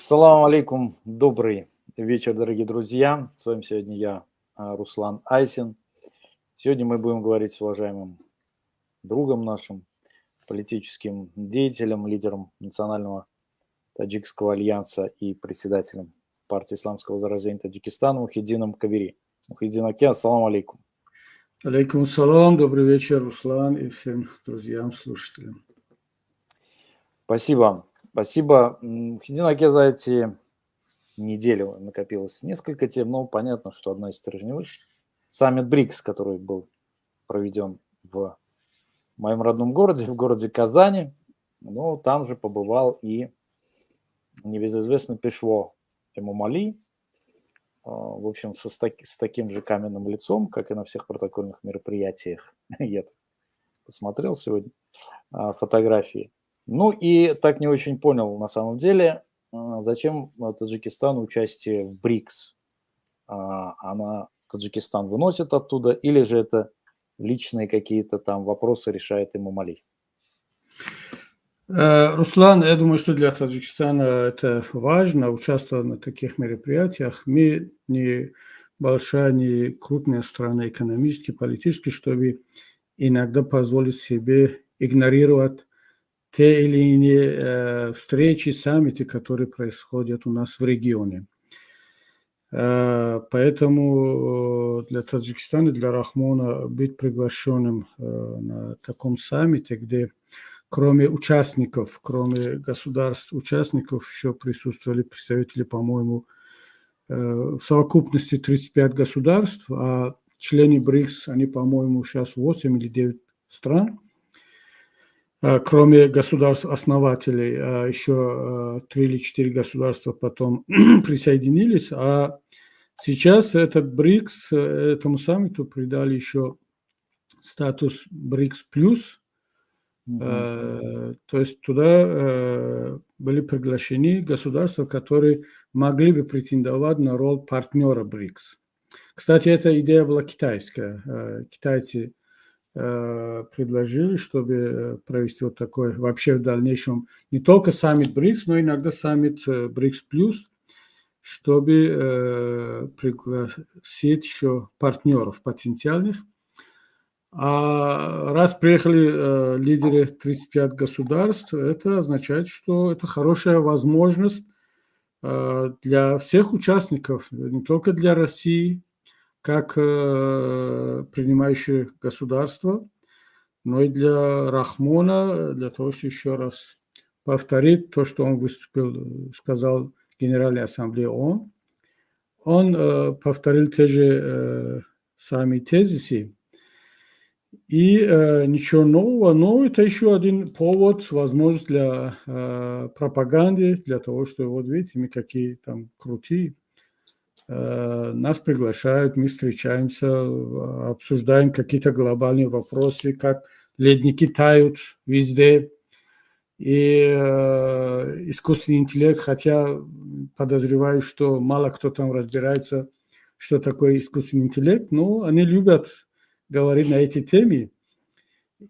Салам алейкум, добрый вечер, дорогие друзья. С вами сегодня я, Руслан Айсин. Сегодня мы будем говорить с уважаемым другом нашим, политическим деятелем, лидером Национального таджикского альянса и председателем партии Исламского возрождения Таджикистана Мухиддином Кабири. Мухиддин Аке, ассаламу алейкум. Алейкум салам, добрый вечер, Руслан, и всем друзьям, слушателям. Спасибо. Спасибо. Мухиддин Аке, за эти недели накопилось несколько тем, но понятно, что одна из стержневых — саммит БРИКС, который был проведен в моем родном городе, в городе Казани. Но там же побывал и небезызвестный Пешво Эмомали, в общем, с таким же каменным лицом, как и на всех протокольных мероприятиях. Я посмотрел сегодня фотографии. Ну и так не очень понял на самом деле, зачем Таджикистану участие в БРИКС. Таджикистан выносит оттуда, или же это личные какие-то там вопросы решает Эмомали? Руслан, я думаю, что для Таджикистана это важно участвовать на таких мероприятиях. Мы не большая, не крупная страна экономически, политически, чтобы иногда позволить себе игнорировать те или иные встречи, саммиты, которые происходят у нас в регионе. Поэтому для Таджикистана, для Рахмона быть приглашенным на таком саммите, где кроме участников, кроме государств-участников, еще присутствовали представители, по-моему, в совокупности 35 государств, а члены БРИКС, они, по-моему, сейчас 8 или 9 стран, кроме государств-основателей, еще 3 или 4 государства потом присоединились, а сейчас этот БРИКС, этому саммиту придали еще статус БРИКС+, то есть туда были приглашены государства, которые могли бы претендовать на роль партнера БРИКС. Кстати, эта идея была китайская. Китайцы предложили, чтобы провести вот такой, вообще в дальнейшем, не только саммит БРИКС, но иногда саммит БРИКС+, чтобы пригласить еще партнеров потенциальных. А раз приехали лидеры 35 государств, это означает, что это хорошая возможность для всех участников, не только для России, как принимающее государство, но и для Рахмона, для того, чтобы еще раз повторить то, что он сказал в Генеральной Ассамблее ООН. Он повторил те же самые тезисы. И ничего нового, но это еще один повод, возможность для пропаганды, для того, что вот видите, мы какие там крутые. Нас приглашают, мы встречаемся, обсуждаем какие-то глобальные вопросы, как ледники тают везде. И искусственный интеллект, хотя подозреваю, что мало кто там разбирается, что такое искусственный интеллект, но они любят говорить на эти темы.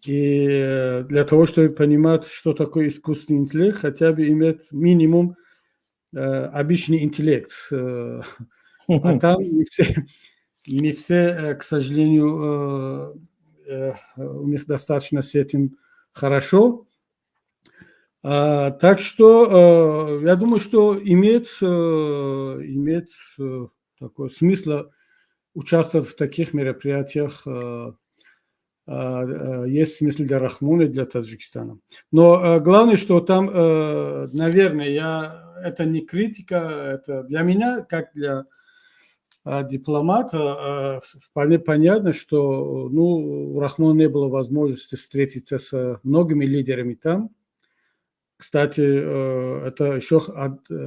И для того, чтобы понимать, что такое искусственный интеллект, хотя бы иметь минимум обычный интеллект. А там не все, к сожалению, у них достаточно с этим хорошо. Так что я думаю, что имеет такой смысл участвовать в таких мероприятиях, есть смысл для Рахмона и для Таджикистана. Но главное, что там, наверное, это не критика, это для меня, как для дипломата, вполне понятно, что у Рахмона не было возможности встретиться с многими лидерами там. Кстати, это еще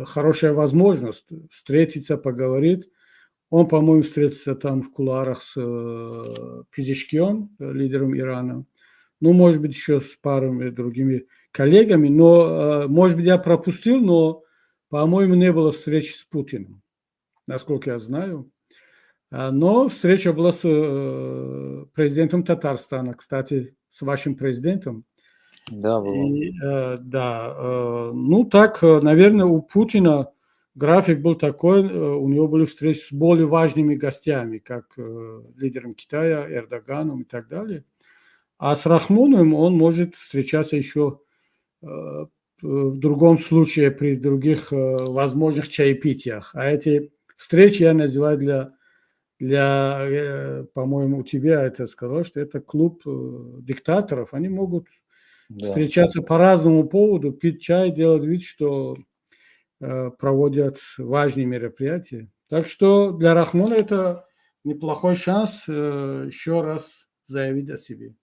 хорошая возможность встретиться, поговорить. Он, по-моему, встретился там в кулуарах с Пезешкион, лидером Ирана. Ну, может быть, еще с парами другими коллегами. Но, может быть, я пропустил, но, по-моему, не было встречи с Путиным, насколько я знаю. Но встреча была с президентом Татарстана, кстати, с вашим президентом. Да, было. Ну, так, наверное, у Путина график был такой, у него были встречи с более важными гостями, как лидером Китая, Эрдоганом и так далее. А с Рахмоновым он может встречаться еще в другом случае, при других возможных чаепитиях. А эти встречи я называю по-моему, у тебя это сказал, что это клуб диктаторов. Они могут встречаться по разному поводу, пить чай, делать вид, что проводят важные мероприятия. Так что для Рахмона это неплохой шанс еще раз заявить о себе.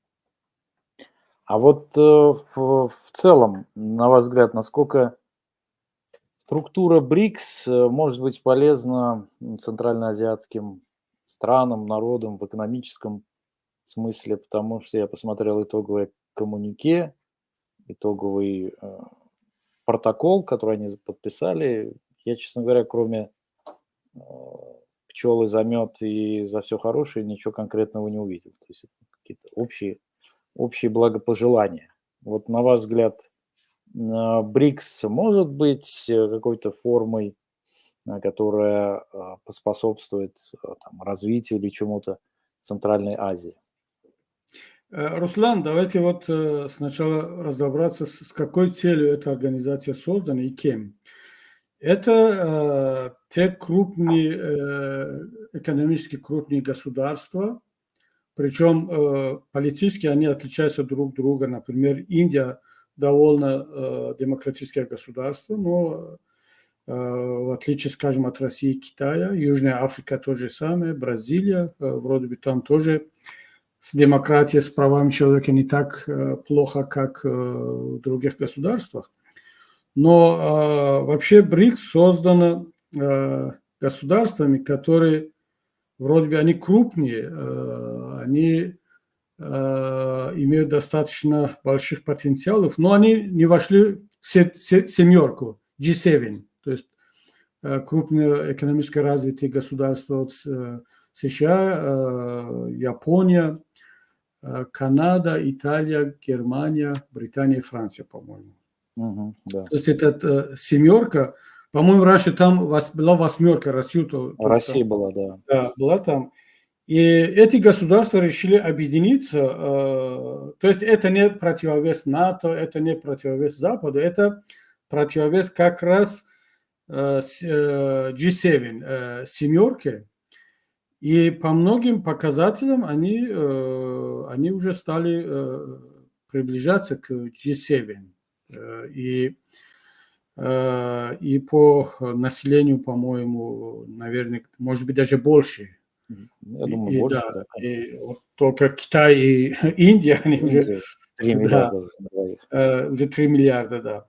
А вот в целом, на ваш взгляд, насколько структура БРИКС может быть полезна центральноазиатским странам, народам в экономическом смысле? Потому что я посмотрел итоговое коммюнике, итоговый протокол, который они подписали. Я, честно говоря, кроме пчелы за мед и за все хорошее, ничего конкретного не увидел. То есть это какие-то общие благопожелания. Вот на ваш взгляд, БРИКС может быть какой-то формой, которая поспособствует там, развитию или чему-то Центральной Азии? Руслан, давайте вот сначала разобраться, с какой целью эта организация создана и кем. Это те крупные, экономически крупные государства, причем политически они отличаются друг от друга. Например, Индия довольно демократическое государство, но в отличие, скажем, от России и Китая, Южная Африка то же самое, Бразилия, вроде бы там тоже с демократией, с правами человека не так плохо, как в других государствах. Но вообще БРИКС создано государствами, которые вроде бы они крупнее, они имеют достаточно больших потенциалов, но они не вошли в семерку, G7, то есть крупные экономически развитые государства от США, Япония, Канада, Италия, Германия, Британия и Франция, по-моему. Да. То есть эта семерка, по-моему, раньше там была восьмерка, Россия. Россия была, да. Да, была там. И эти государства решили объединиться. То есть это не противовес НАТО, это не противовес Западу, это противовес как раз G7, семерке. И по многим показателям они уже стали приближаться к G7. И по населению, по-моему, наверное, может быть, даже больше. Я думаю, больше. Да. И вот только Китай и Индия, они уже 3 миллиарда. Уже 3 миллиарда, да.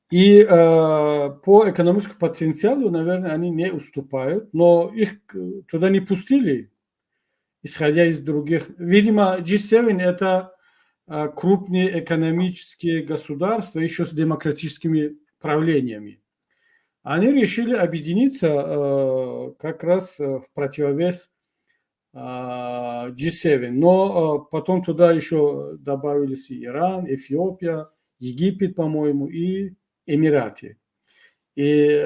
И по экономическому потенциалу, наверное, они не уступают, но их туда не пустили, исходя из других. Видимо, G7 – это крупные экономические государства еще с демократическими правлениями. Они решили объединиться как раз в противовес G7. Но потом туда еще добавились и Иран, Эфиопия, Египет, по-моему, и Эмираты. И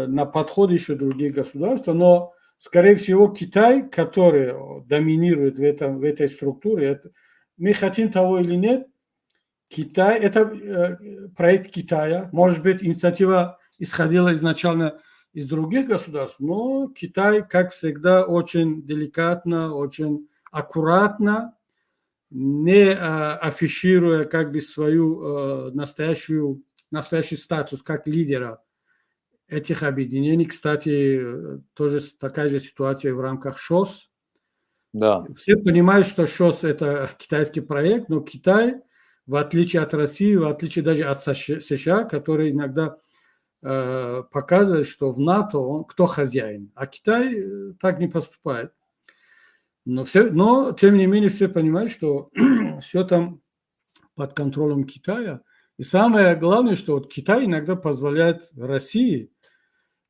на подходе еще другие государства. Но, скорее всего, Китай, который доминирует в этой структуре, мы хотим того или нет, Китай, это проект Китая. Может быть, инициатива исходила изначально из других государств, но Китай, как всегда, очень деликатно, очень аккуратно, не афишируя как бы свою настоящий статус как лидера этих объединений. Кстати, тоже такая же ситуация в рамках ШОС. Да. Все понимают, что ШОС – это китайский проект, но Китай, в отличие от России, в отличие даже от США, которые иногда показывает, что в НАТО кто хозяин, а Китай так не поступает. Но тем не менее все понимают, что все там под контролем Китая. И самое главное, что вот Китай иногда позволяет России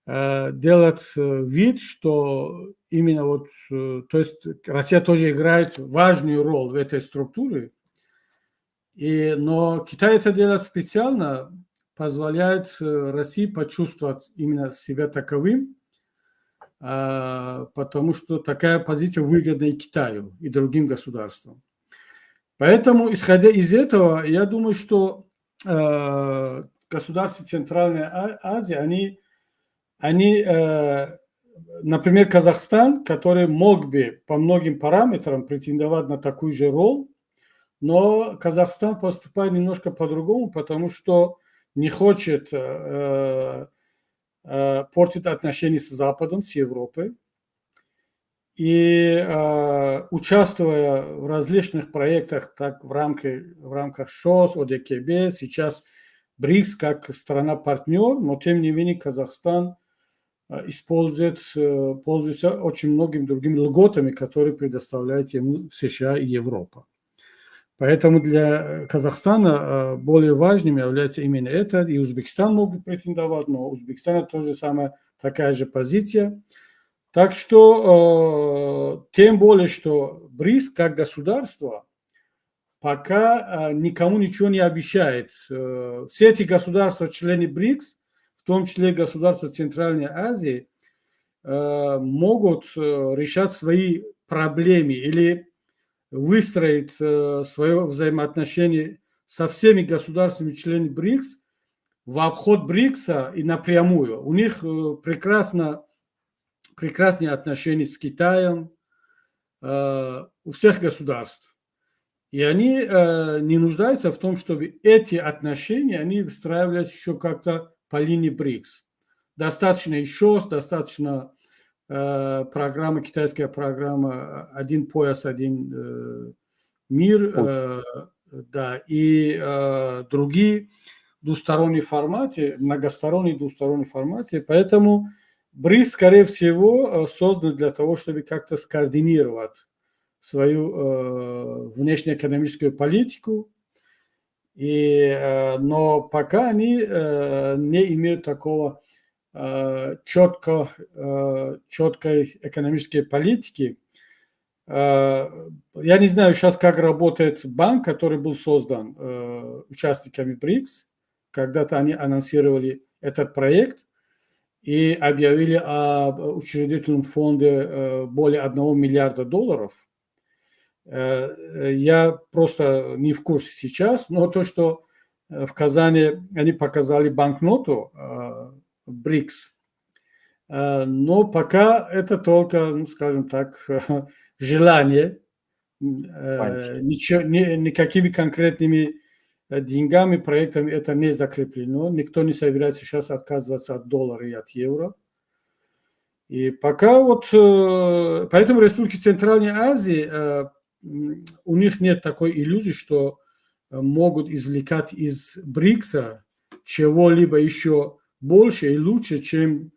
делать вид, что именно вот, то есть Россия тоже играет важную роль в этой структуре, но Китай это делает специально, позволяет России почувствовать именно себя таковым, потому что такая позиция выгодна и Китаю, и другим государствам. Поэтому, исходя из этого, я думаю, что государства Центральной Азии, они, например, Казахстан, который мог бы по многим параметрам претендовать на такую же роль, но Казахстан поступает немножко по-другому, потому что не хочет портить отношения с Западом, с Европой. И участвуя в различных проектах, так в рамках ШОС, ОДКБ, сейчас БРИКС как страна-партнер, но тем не менее Казахстан пользуется очень многими другими льготами, которые предоставляют ему США и Европа. Поэтому для Казахстана более важным является именно это. И Узбекистан мог претендовать, но у Узбекистана тоже самая такая же позиция. Так что, тем более, что БРИКС как государство пока никому ничего не обещает. Все эти государства, члены БРИКС, в том числе государства Центральной Азии, могут решать свои проблемы или выстроить свое взаимоотношение со всеми государствами членами БРИКС в обход БРИКСа и напрямую. У них прекрасные отношения с Китаем, у всех государств. И они не нуждаются в том, чтобы эти отношения, они выстраивались еще как-то по линии БРИКС. Достаточно еще, достаточно программа, китайская программа «Один пояс, один мир», да, и другие двусторонние форматы, многосторонние двусторонние форматы. Поэтому БРИКС, скорее всего, создан для того, чтобы как-то скоординировать свою внешнеэкономическую политику, но пока они не имеют такого четкой экономической политики. Я не знаю сейчас, как работает банк, который был создан участниками БРИКС. Когда-то они анонсировали этот проект и объявили об учредительном фонде более $1 миллиарда. Я просто не в курсе сейчас, но то, что в Казани они показали банкноту БРИКС, но пока это только, ну, скажем так, желание, никакими конкретными деньгами, проектами это не закреплено. Никто не собирается сейчас отказываться от доллара и от евро. И пока вот, поэтому Республики Центральной Азии, у них нет такой иллюзии, что могут извлекать из БРИКСа чего-либо еще больше и лучше, чем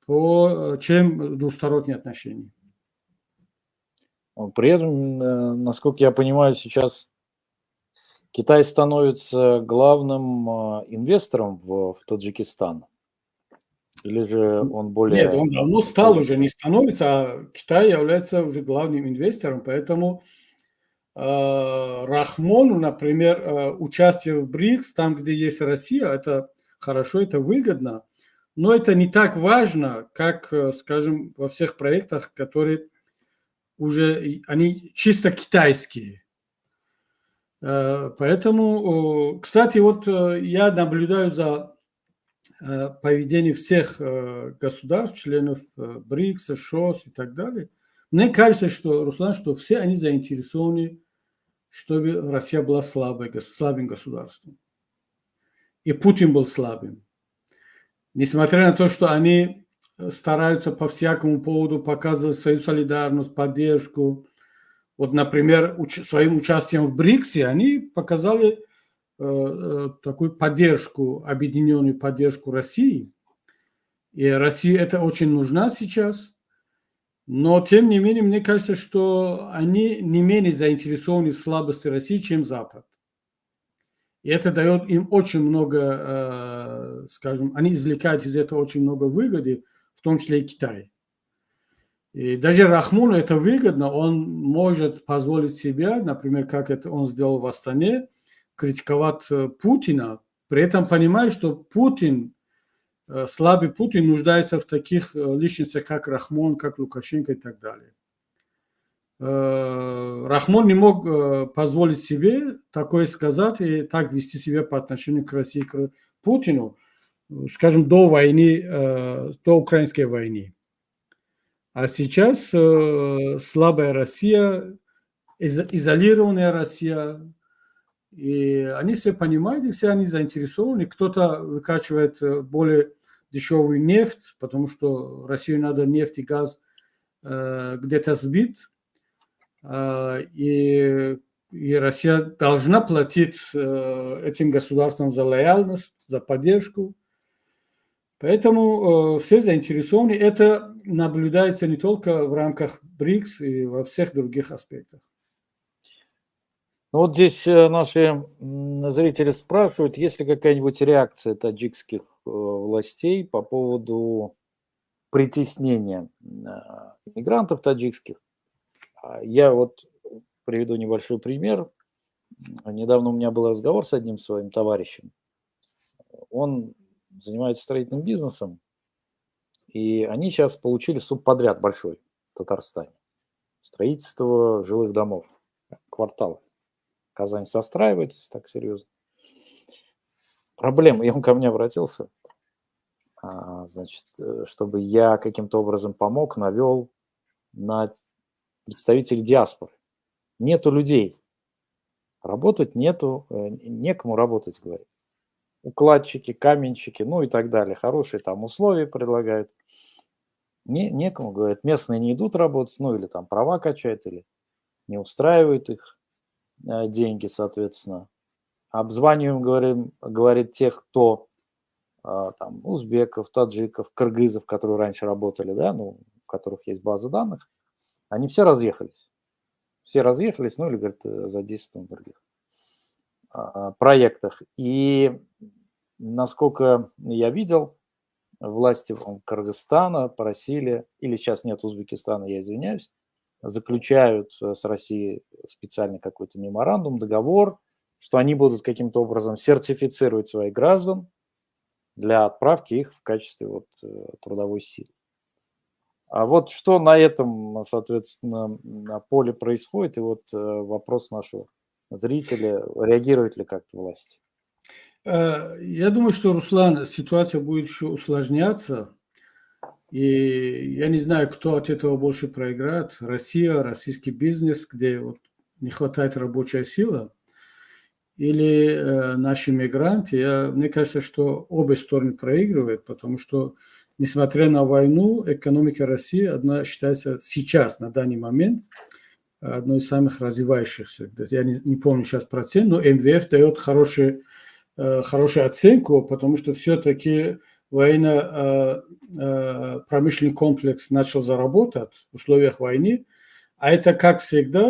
двусторонние отношения. При этом, насколько я понимаю, сейчас Китай становится главным инвестором в Таджикистан. Или же он более... Нет, он давно стал уже, не становится, а Китай является уже главным инвестором, поэтому Рахмону, например, участие в БРИКС, там, где есть Россия, это хорошо, это выгодно, но это не так важно, как, скажем, во всех проектах, которые уже, они чисто китайские. Поэтому, кстати, вот я наблюдаю за поведение всех государств, членов БРИКСа, ШОС и так далее. Мне кажется, что, Руслан, что все они заинтересованы, чтобы Россия была слабым государством. И Путин был слабым. Несмотря на то, что они стараются по всякому поводу показывать свою солидарность, поддержку. Вот, например, своим участием в БРИКСе они показали такую поддержку, объединенную поддержку России. И России это очень нужна сейчас. Но, тем не менее, мне кажется, что они не менее заинтересованы в слабости России, чем Запад. И это дает им очень много, скажем, они извлекают из этого очень много выгоды, в том числе и Китай. И даже Рахмону это выгодно, он может позволить себе, например, как это он сделал в Астане, критиковать Путина при этом понимая, что Путин, слабый Путин нуждается в таких личностях, как Рахмон, как Лукашенко и так далее. Рахмон не мог позволить себе такое сказать и так вести себя по отношению к России, к Путину, скажем, до войны, до украинской войны. А сейчас слабая Россия, изолированная Россия, и они все понимают, и все они заинтересованы. Кто-то выкачивает более дешевую нефть, потому что России надо нефть и газ где-то сбить. И Россия должна платить этим государствам за лояльность, за поддержку. Поэтому все заинтересованы. Это наблюдается не только в рамках БРИКС и во всех других аспектах. Ну вот здесь наши зрители спрашивают, есть ли какая-нибудь реакция таджикских властей по поводу притеснения мигрантов таджикских. Я вот приведу небольшой пример. Недавно у меня был разговор с одним своим товарищем. Он занимается строительным бизнесом, и они сейчас получили субподряд большой в Татарстане. Строительство жилых домов, кварталы. Казань состраивается так серьезно. Проблема, и он ко мне обратился, значит, чтобы я каким-то образом помог, навел на представителей диаспоры. Нету людей. Работать нету, некому работать, говорит. Укладчики, каменщики, ну и так далее. Хорошие там условия предлагают. Некому, говорит, местные не идут работать, ну или там права качают, или не устраивают их деньги, соответственно. Обзваниваем, говорит, тех, кто там узбеков, таджиков, кыргызов, которые раньше работали, да, ну, у которых есть база данных, они все разъехались. Все разъехались, ну или, говорит, задействованы в других проектах. И насколько я видел, власти Кыргызстана просили, или сейчас нет Узбекистана, я извиняюсь, заключают с Россией специальный какой-то меморандум, договор, что они будут каким-то образом сертифицировать своих граждан для отправки их в качестве вот трудовой силы. А вот что на этом, соответственно, на поле происходит, и вот вопрос нашего зрителя, реагирует ли как-то власти? Я думаю, что, Руслан, ситуация будет еще усложняться, и я не знаю, кто от этого больше проиграет. Россия, российский бизнес, где вот не хватает рабочей силы, или наши мигранты. Мне кажется, что обе стороны проигрывают, потому что, несмотря на войну, экономика России одна считается сейчас, на данный момент, одной из самых развивающихся. Я не помню сейчас процент, но МВФ дает хорошую оценку, потому что все-таки военно-промышленный комплекс начал заработать в условиях войны, а это, как всегда,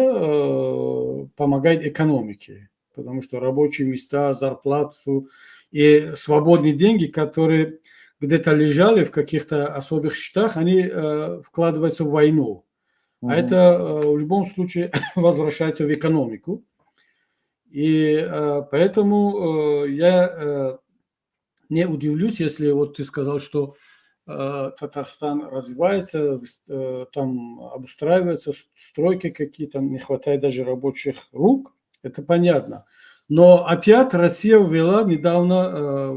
помогает экономике, потому что рабочие места, зарплату и свободные деньги, которые где-то лежали в каких-то особых счетах, они вкладываются в войну. А это в любом случае возвращается в экономику. И поэтому я не удивлюсь, если вот ты сказал, что Татарстан развивается, там обустраиваются стройки какие-то, не хватает даже рабочих рук, это понятно. Но опять Россия ввела недавно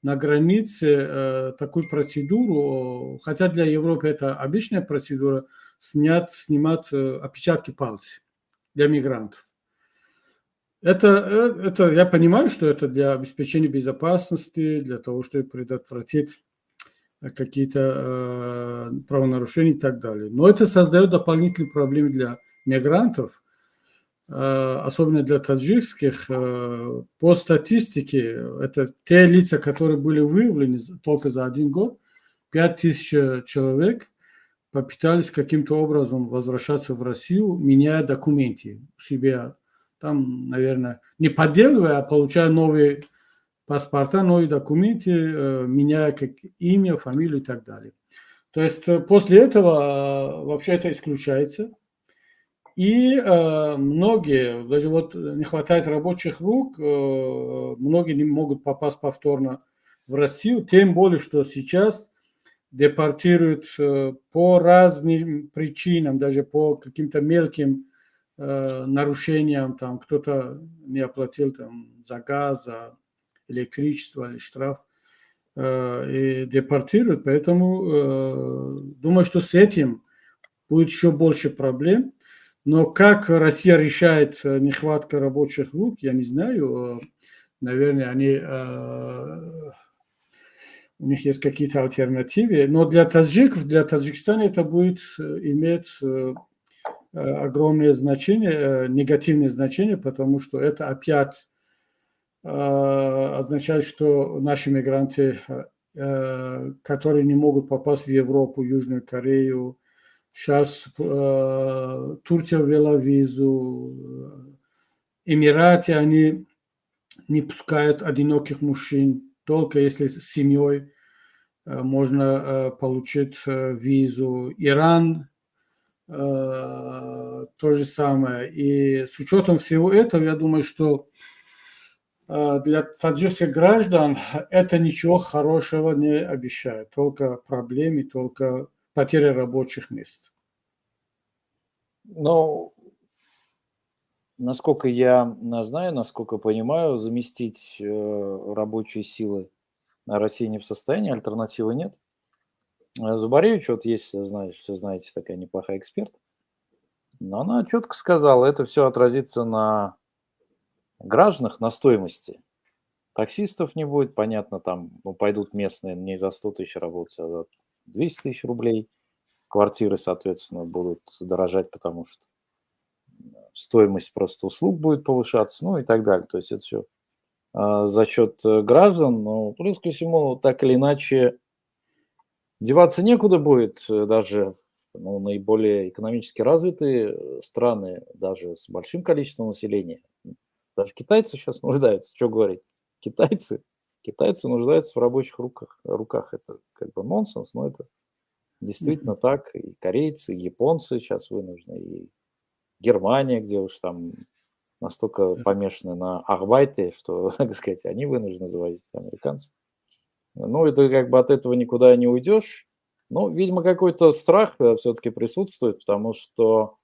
на границе такую процедуру, хотя для Европы это обычная процедура, снимать отпечатки пальцев для мигрантов. Это я понимаю, что это для обеспечения безопасности, для того, чтобы предотвратить какие-то правонарушения и так далее. Но это создает дополнительные проблемы для мигрантов, особенно для таджикских. По статистике, это те лица, которые были выявлены только за 1 год, 5000 человек попытались каким-то образом возвращаться в Россию, меняя документы у себя. Там, наверное, не подделывая, а получая новые паспорта, новые документы, меняя как имя, фамилию и так далее. То есть после этого вообще это исключается. И многие, даже вот не хватает рабочих рук, многие не могут попасть повторно в Россию, тем более, что сейчас депортируют по разным причинам, даже по каким-то мелким нарушениям, там кто-то не оплатил там, за газ, за электричество или штраф, и депортируют, поэтому думаю, что с этим будет еще больше проблем. Но как Россия решает нехватку рабочих рук, я не знаю. Наверное, у них есть какие-то альтернативы. Но для таджиков, для Таджикистана это будет иметь огромное значение, негативное значение, потому что это опять означает, что наши мигранты, которые не могут попасть в Европу, Южную Корею, сейчас Турция ввела визу, Эмираты, они не пускают одиноких мужчин, только если с семьей можно получить визу. Иран то же самое. И с учетом всего этого, я думаю, что для таджикских граждан это ничего хорошего не обещает. Только проблемы, только потеря рабочих мест. Но, насколько я знаю, насколько понимаю, заместить рабочие силы Россия не в состоянии, альтернативы нет. Зубаревич, вот есть, знаете, такая неплохая эксперт, но она четко сказала, это все отразится на гражданах, на стоимости. Таксистов не будет, понятно, там пойдут местные не за 100 тысяч работать, а за 200 тысяч рублей. Квартиры, соответственно, будут дорожать, потому что стоимость просто услуг будет повышаться, ну и так далее. То есть это все за счет граждан, но плюс ко всему, так или иначе, деваться некуда будет, даже наиболее экономически развитые страны, даже с большим количеством населения. Даже китайцы сейчас нуждаются, что говорить. Китайцы нуждаются в рабочих руках. Это как бы нонсенс, но это действительно так. И корейцы, и японцы сейчас вынуждены, и Германия, где уж там настолько помешаны на арбайте, что, так сказать, они вынуждены завозить, американцы. Ну, это как бы от этого никуда не уйдешь. Ну, видимо, какой-то страх все-таки присутствует, потому что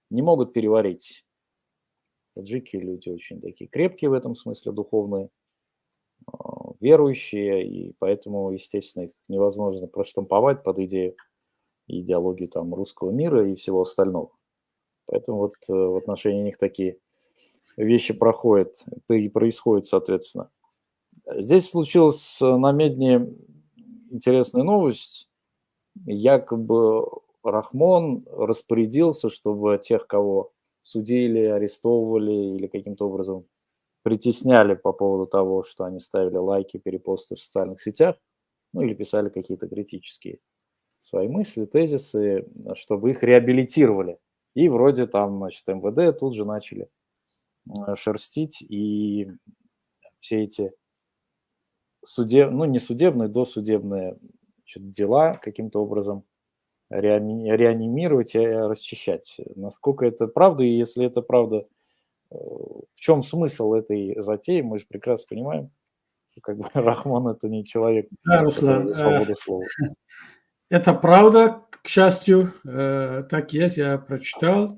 не могут переварить. Таджики люди очень такие крепкие в этом смысле, духовные, верующие, и поэтому, естественно, их невозможно проштамповать под идею и идеологию там русского мира и всего остального. Поэтому вот в отношении них такие вещи проходят и происходят, соответственно. Здесь случилась на Медне интересная новость. Якобы Рахмон распорядился, чтобы тех, кого судили, арестовывали или каким-то образом притесняли по поводу того, что они ставили лайки, перепосты в социальных сетях, ну или писали какие-то критические свои мысли, тезисы, чтобы их реабилитировали. И вроде там, значит, МВД тут же начали шерстить, и все эти не судебные, досудебные дела каким-то образом реанимировать и расчищать. Насколько это правда, и если это правда, в чем смысл этой затеи, мы же прекрасно понимаем, что как бы Рахмон это не человек, Да, который Руслан, за свободу слова. это правда, к счастью, так есть, я прочитал.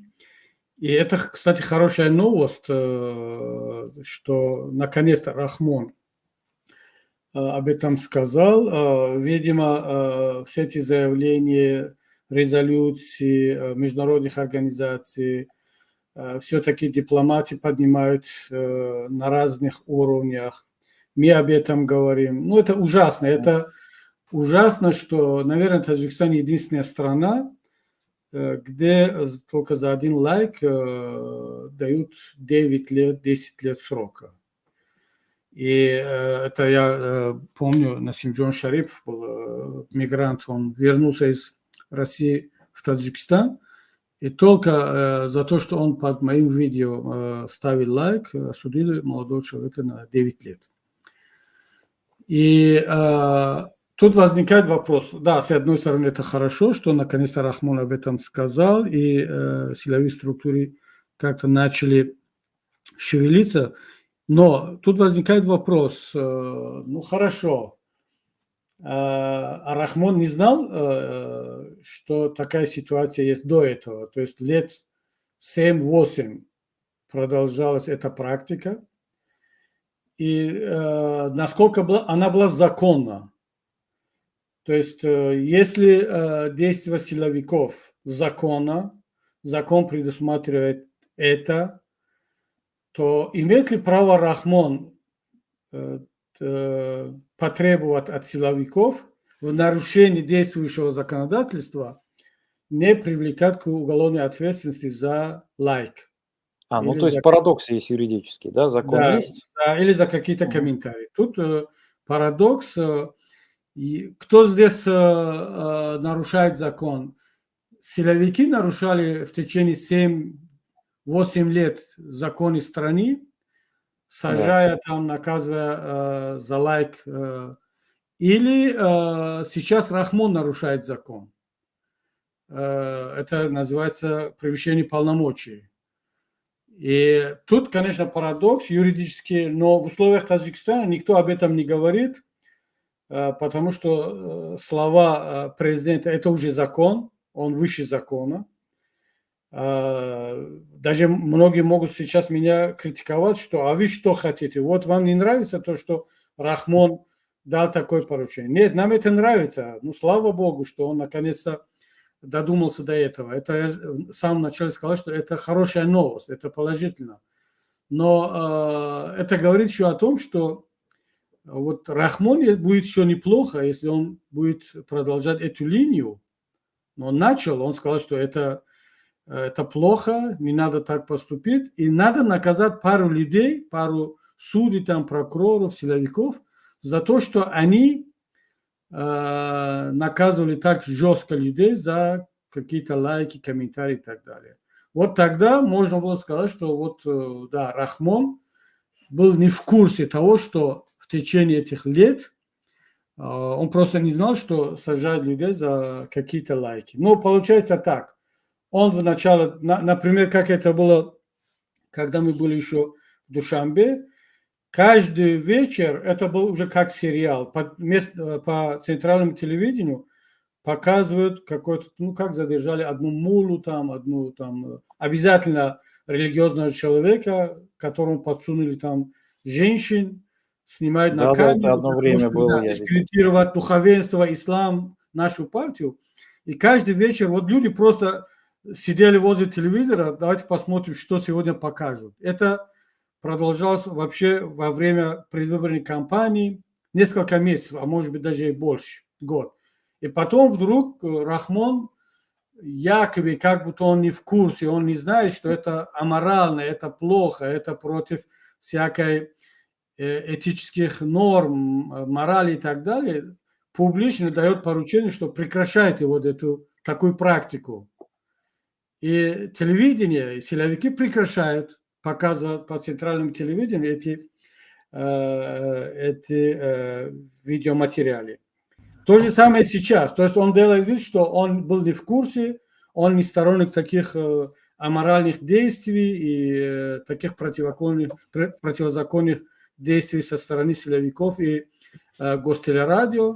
И это, кстати, хорошая новость, что наконец-то Рахмон об этом сказал. Видимо, все эти заявления, резолюции международных организаций, все-таки дипломаты поднимают на разных уровнях. Мы об этом говорим. Ну, это ужасно. Это ужасно, что, наверное, Таджикистан единственная страна, где только за один лайк дают 9 лет, 10 лет срока. И это я помню, Насимджон Шарипов был мигрант, он вернулся из России в Таджикистан, и только за то, что он под моим видео ставил лайк, осудили молодого человека на 9 лет. И Тут возникает вопрос. Да, с одной стороны, это хорошо, что наконец-то Рахмон об этом сказал, и силовые структуры как-то начали шевелиться. Но тут возникает вопрос. Ну, хорошо. А Рахмон не знал, что такая ситуация есть до этого. То есть лет 7-8 продолжалась эта практика. И насколько она была законна. То есть, если действия силовиков законно, закон предусматривает это, то имеет ли право Рахмон потребовать от силовиков в нарушении действующего законодательства не привлекать к уголовной ответственности за лайк? Ну Или то есть за, парадокс есть юридический, да, закон да, есть. или за какие-то Мгм. комментарии. Тут парадокс. И кто здесь нарушает закон? Силовики нарушали в течение 7-8 лет законы страны, Да. сажая там, наказывая за лайк. Или сейчас Рахмон нарушает закон. Это называется превышение полномочий. И тут, конечно, парадокс юридический, но в условиях Таджикистана никто об этом не говорит, потому что слова президента – это уже закон, он выше закона. Даже многие могут сейчас меня критиковать, что «а вы что хотите? Вот вам не нравится то, что Рахмон дал такое поручение». Нет, нам это нравится. Ну, слава Богу, что он наконец-то додумался до этого. Это я в самом начале сказал, что это хорошая новость, это положительно. Но это говорит еще о том, что вот Рахмон будет еще неплохо, если он будет продолжать эту линию. Но он начал, он сказал, что это плохо, не надо так поступить, и надо наказать пару людей, пару судей, там, прокуроров, силовиков за то, что они наказывали так жестко людей за какие-то лайки, комментарии и так далее. Вот тогда можно было сказать, что вот, да, Рахмон был не в курсе того, что в течение этих лет он просто не знал, что сажают людей за какие-то лайки. Но получается так. Он вначале, например, как это было, когда мы были еще в Душанбе, каждый вечер, это был уже как сериал, по центральному телевидению показывают какой-то, ну, как задержали одну мулу там, одну там, обязательно религиозного человека, которому подсунули там женщин, снимают на Да-да, это камеру одно для того, время чтобы, было, да, я видел. дискредитировать духовенство, ислам, нашу партию. И каждый вечер вот люди просто сидели возле телевизора, давайте посмотрим, что сегодня покажут. Это продолжалось вообще во время предвыборной кампании несколько месяцев, а может быть даже и больше, год. И потом вдруг Рахмон, якобы, как будто он не в курсе, он не знает, что это аморально, это плохо, это против всякой этических норм, морали и так далее, публично дает поручение, что прекращайте вот эту такую практику. И телевидение, и силовики прекращают показывать по центральному телевидению эти видеоматериалы. То же самое сейчас. То есть он делает вид, что он был не в курсе, он не сторонник таких аморальных действий и таких противозаконных действий со стороны силовиков и гостелерадио.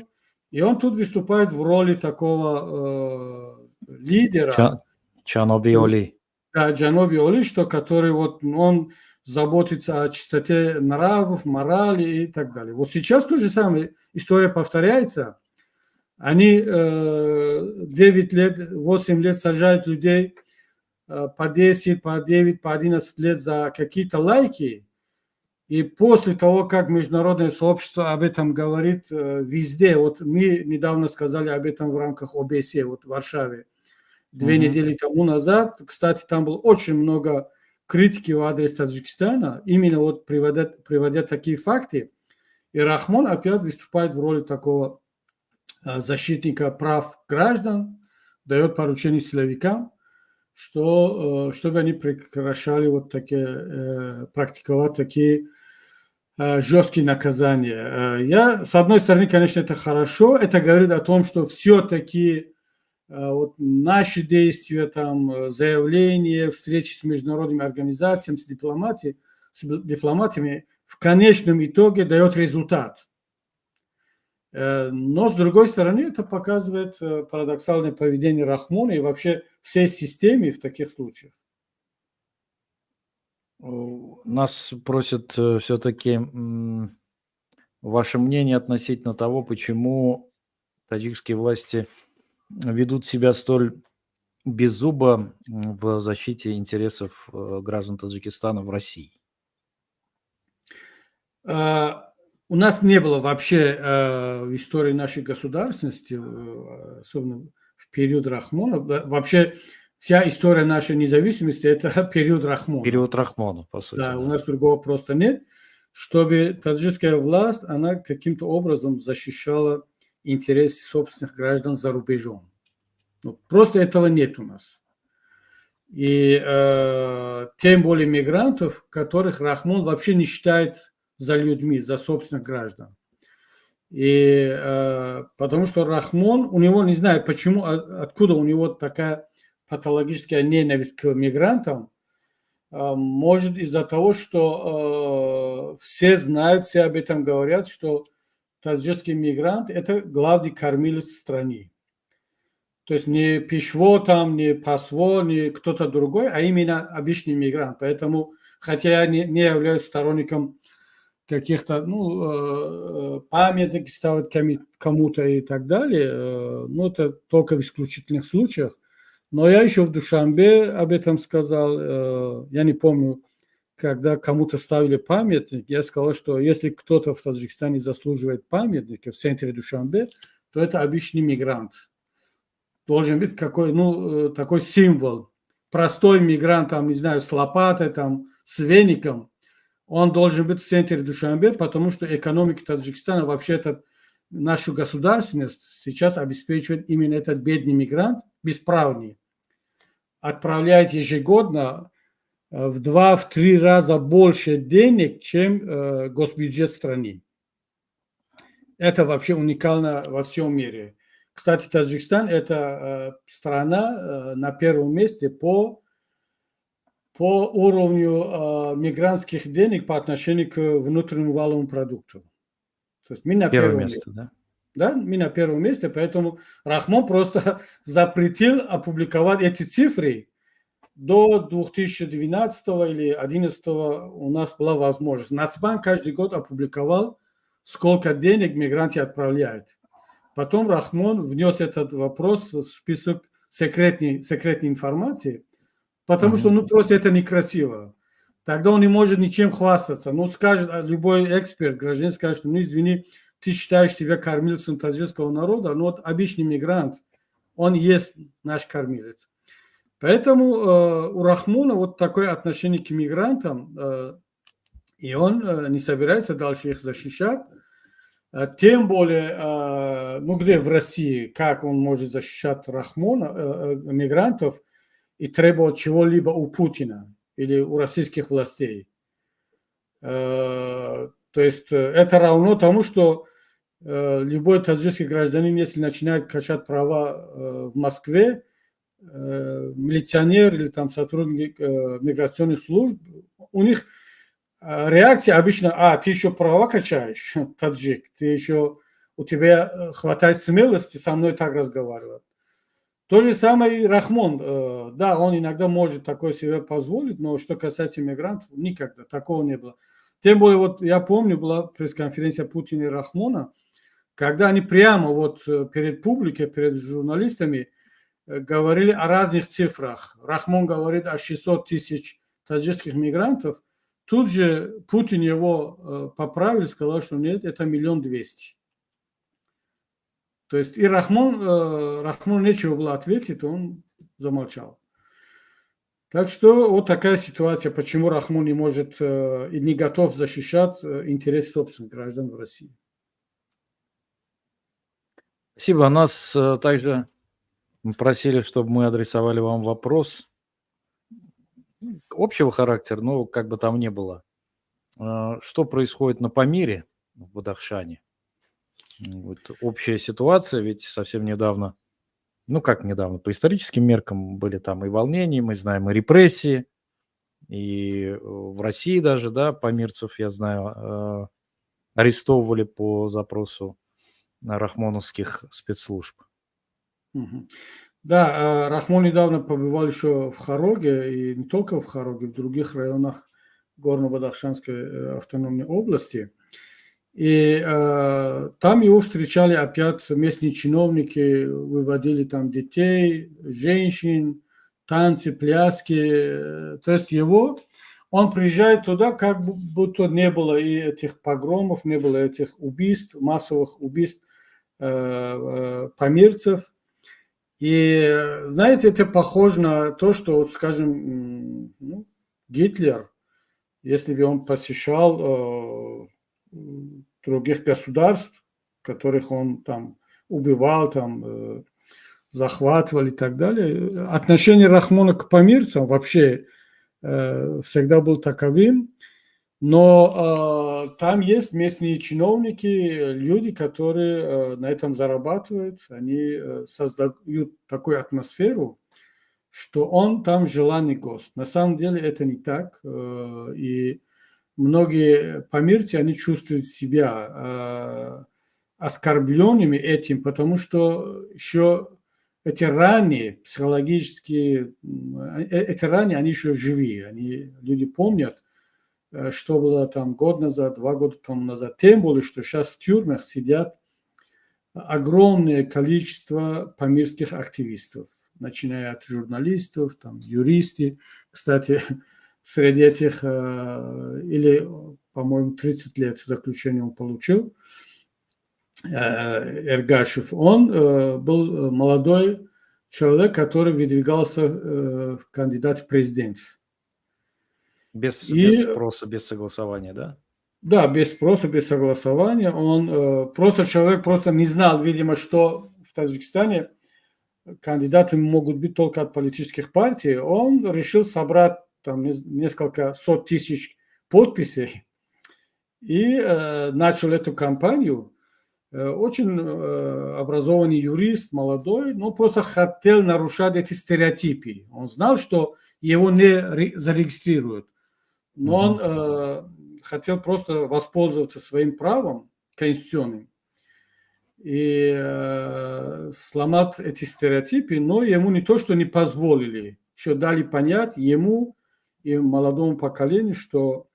И он тут выступает в роли такого лидера, Чаноби Оли. да, Джаноби Оли, что который вот он заботится о чистоте нравов, морали и так далее. Вот сейчас то же самое история повторяется. Они 9 лет, 8 лет сажают людей по 10, по 9, по 11 лет за какие-то лайки. И после того, как международное сообщество об этом говорит везде, вот мы недавно сказали об этом в рамках ОБСЕ, вот в Варшаве, 2 недели тому назад, кстати, там было очень много критики в адрес Таджикистана, именно вот приводя такие факты. И Рахмон опять выступает в роли такого защитника прав граждан, дает поручение силовикам, что, чтобы они прекращали вот такие, практиковать такие жесткие наказания. С одной стороны, конечно, это хорошо. Это говорит о том, что все-таки вот наши действия, там, заявления, встречи с международными организациями, с дипломатами в конечном итоге дает результат. Но, с другой стороны, это показывает парадоксальное поведение Рахмона и вообще всей системы в таких случаях. Нас просят все-таки ваше мнение относительно того, почему таджикские власти ведут себя столь беззубо в защите интересов граждан Таджикистана в России. У нас не было вообще в истории нашей государственности, особенно в период Рахмона, вообще вся история нашей независимости – это период Рахмона. Период Рахмона, по сути. Да, у нас другого просто нет, чтобы таджикская власть, она каким-то образом защищала интересы собственных граждан за рубежом. Ну, просто этого нет у нас. И тем более мигрантов, которых Рахмон вообще не считает за людьми, за собственных граждан. И потому что Рахмон, у него, не знаю почему, откуда у него такая патологическая ненависть к мигрантам, может из-за того, что все знают, все об этом говорят, что таджикский мигрант – это главный кормилец в стране. То есть не пешво там, не пасво, не кто-то другой, а именно обычный мигрант. Поэтому, хотя я не являюсь сторонником каких-то памяток ставить кому-то и так далее, это только в исключительных случаях. Но я еще в Душанбе об этом сказал. Я не помню, когда кому-то ставили памятник, я сказал, что если кто-то в Таджикистане заслуживает памятника в центре Душанбе, то это обычный мигрант. Должен быть такой символ. Простой мигрант, там, не знаю, с лопатой, там, с веником, он должен быть в центре Душанбе, потому что экономика Таджикистана, вообще-то нашу государственность сейчас обеспечивает именно этот бедный мигрант, бесправный. Отправляет ежегодно в 2-3 раза больше денег, чем госбюджет страны. Это вообще уникально во всем мире. Кстати, Таджикистан – это страна на первом месте по уровню мигрантских денег по отношению к внутреннему валовому продукту. То есть мы на первом месте. Да? Да, мы на первом месте, поэтому Рахмон просто запретил опубликовать эти цифры. До 2012 или 2011 у нас была возможность. Нацбанк каждый год опубликовал, сколько денег мигранты отправляют. Потом Рахмон внес этот вопрос в список секретной информации, потому что просто это некрасиво. Тогда он не может ничем хвастаться. Скажет, любой эксперт, гражданин скажет, что извини, ты считаешь себя кормильцем таджикского народа, но вот обычный мигрант, он есть наш кормилец. Поэтому у Рахмона вот такое отношение к мигрантам, и он не собирается дальше их защищать. Тем более, где в России, как он может защищать Рахмона, мигрантов, и требовать чего-либо у Путина или у российских властей. То есть это равно тому, что любой таджикский гражданин, если начинает качать права в Москве, милиционер или там сотрудник миграционных служб, у них реакция обычно: ты еще права качаешь, таджик, у тебя хватает смелости со мной так разговаривать. То же самое и Рахмон. Да, он иногда может такое себе позволить, но что касается мигрантов, никогда такого не было. Тем более, вот я помню, была пресс-конференция Путина и Рахмона, когда они прямо вот перед публикой, перед журналистами говорили о разных цифрах. Рахмон говорит о 600 тысяч таджикских мигрантов. Тут же Путин его поправил, сказал, что нет, это 1 200 000. То есть и Рахмону нечего было ответить, он замолчал. Так что вот такая ситуация, почему Рахмон не может и не готов защищать интересы собственных граждан в России. Спасибо. Нас также просили, чтобы мы адресовали вам вопрос общего характера, но как бы там ни было. Что происходит на Памире в Бадахшане? Вот общая ситуация, ведь совсем недавно, ну как недавно, по историческим меркам были там и волнения, мы знаем, и репрессии, и в России даже, да, памирцев, я знаю, арестовывали по запросу рахмоновских спецслужб. Мгм. Да, Рахмон недавно побывал еще в Хароге, и не только в Хароге, в других районах Горно-Бадахшанской автономной области. И там его встречали опять местные чиновники, выводили там детей, женщин, танцы, пляски. То есть он приезжает туда, как будто не было и этих погромов, не было этих убийств, массовых убийств памирцев. И, знаете, это похоже на то, что, вот, скажем, Гитлер, если бы он посещал других государств, которых он там убивал, там захватывал и так далее, отношение Рахмона к памирцам вообще всегда был таковым. Но там есть местные чиновники, люди, которые на этом зарабатывают, они создают такую атмосферу, что он там желанный гость. На самом деле это не так. И многие памирцы, они чувствуют себя оскорбленными этим, потому что еще эти раны психологические, эти раны, они еще живые, люди помнят, что было там год назад, 2 года тому назад. Тем более, что сейчас в тюрьмах сидят огромное количество памирских активистов, начиная от журналистов, там, юристы. Кстати, среди этих, или, по-моему, 30 лет заключения он получил, Эргашев, он был молодой человек, который выдвигался в кандидат в президент. Без спроса, без согласования, да? Да, без спроса, без согласования. Человек просто не знал, видимо, что в Таджикистане кандидаты могут быть только от политических партий. Он решил собрать там несколько сот тысяч подписей и начал эту кампанию. Очень образованный юрист, молодой, но просто хотел нарушать эти стереотипы. Он знал, что его не зарегистрируют, но он хотел просто воспользоваться своим правом конституционным и сломать эти стереотипы, но ему не то, что не позволили, еще дали понять ему и молодому поколению, что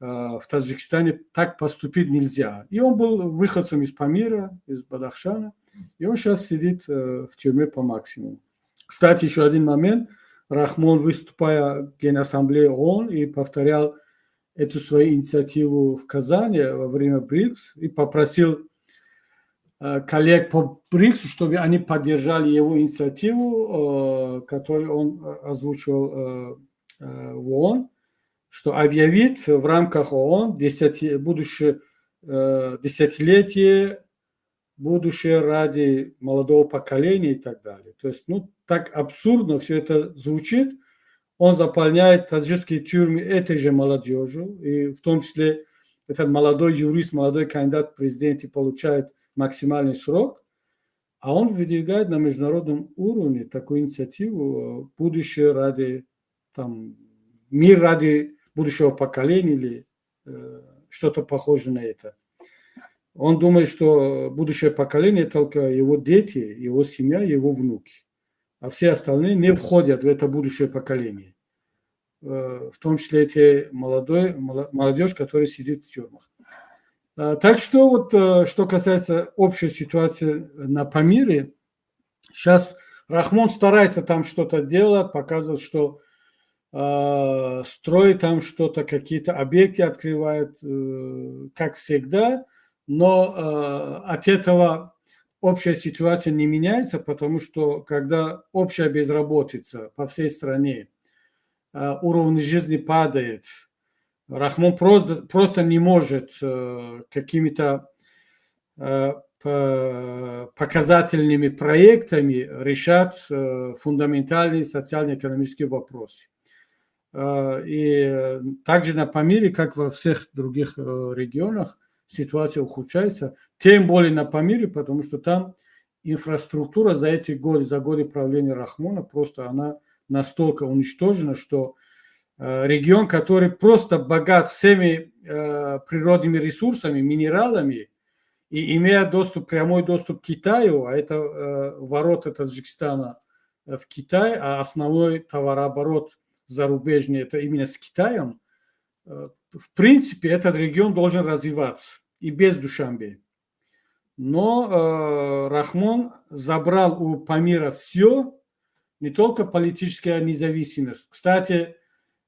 в Таджикистане так поступить нельзя. И он был выходцем из Памира, из Бадахшана, и он сейчас сидит в тюрьме по максимуму. Кстати, еще один момент. Рахмон, выступая в Генассамблее ООН, и повторял эту свою инициативу в Казани во время БРИКС, и попросил коллег по БРИКСу, чтобы они поддержали его инициативу, которую он озвучивал в ООН, что объявит в рамках ООН десятилетие будущее ради молодого поколения и так далее. То есть, так абсурдно все это звучит. Он заполняет таджикские тюрьмы этой же молодежью, и в том числе этот молодой юрист, молодой кандидат в президенты получает максимальный срок, а он выдвигает на международном уровне такую инициативу будущее ради, мир ради будущего поколения или что-то похожее на это. Он думает, что будущее поколение только его дети, его семья, его внуки, а все остальные не входят в это будущее поколение, в том числе эти молодежь, которая сидит в тюрьмах. Так что что касается общей ситуации на Памире, сейчас Рахмон старается там что-то делать, показывает, что строит там что-то, какие-то объекты открывает, как всегда, но от этого общая ситуация не меняется, потому что когда общая безработица по всей стране, уровень жизни падает, Рахмон просто не может какими-то показательными проектами решать фундаментальные социально-экономические вопросы. И также на Памире, как во всех других регионах, ситуация ухудшается. Тем более на Памире, потому что там инфраструктура за эти годы, за годы правления Рахмона, просто она настолько уничтожена, что регион, который просто богат всеми природными ресурсами, минералами, и имея доступ, прямой доступ к Китаю, а это ворота Таджикистана в Китай, а основной товарооборот зарубежный это именно с Китаем, в принципе, этот регион должен развиваться и без Душанбе. Но Рахмон забрал у Памира все, не только политическая независимость. Кстати,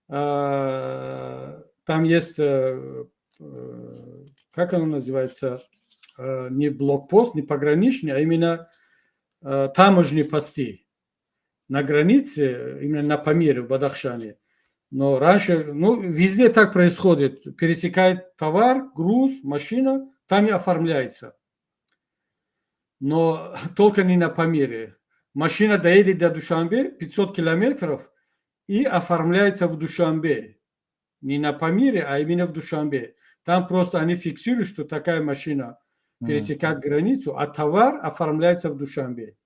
там есть, как оно называется, не блокпост, не пограничный, а именно таможенные посты на границе, именно на Памире, в Бадахшане. Но раньше, везде так происходит. Пересекает товар, груз, машина, там и оформляется. Но только не на Памире. Машина доедет до Душанбе 500 километров и оформляется в Душанбе. Не на Памире, а именно в Душанбе. Там просто они фиксируют, что такая машина пересекает границу, а товар оформляется в Душанбе.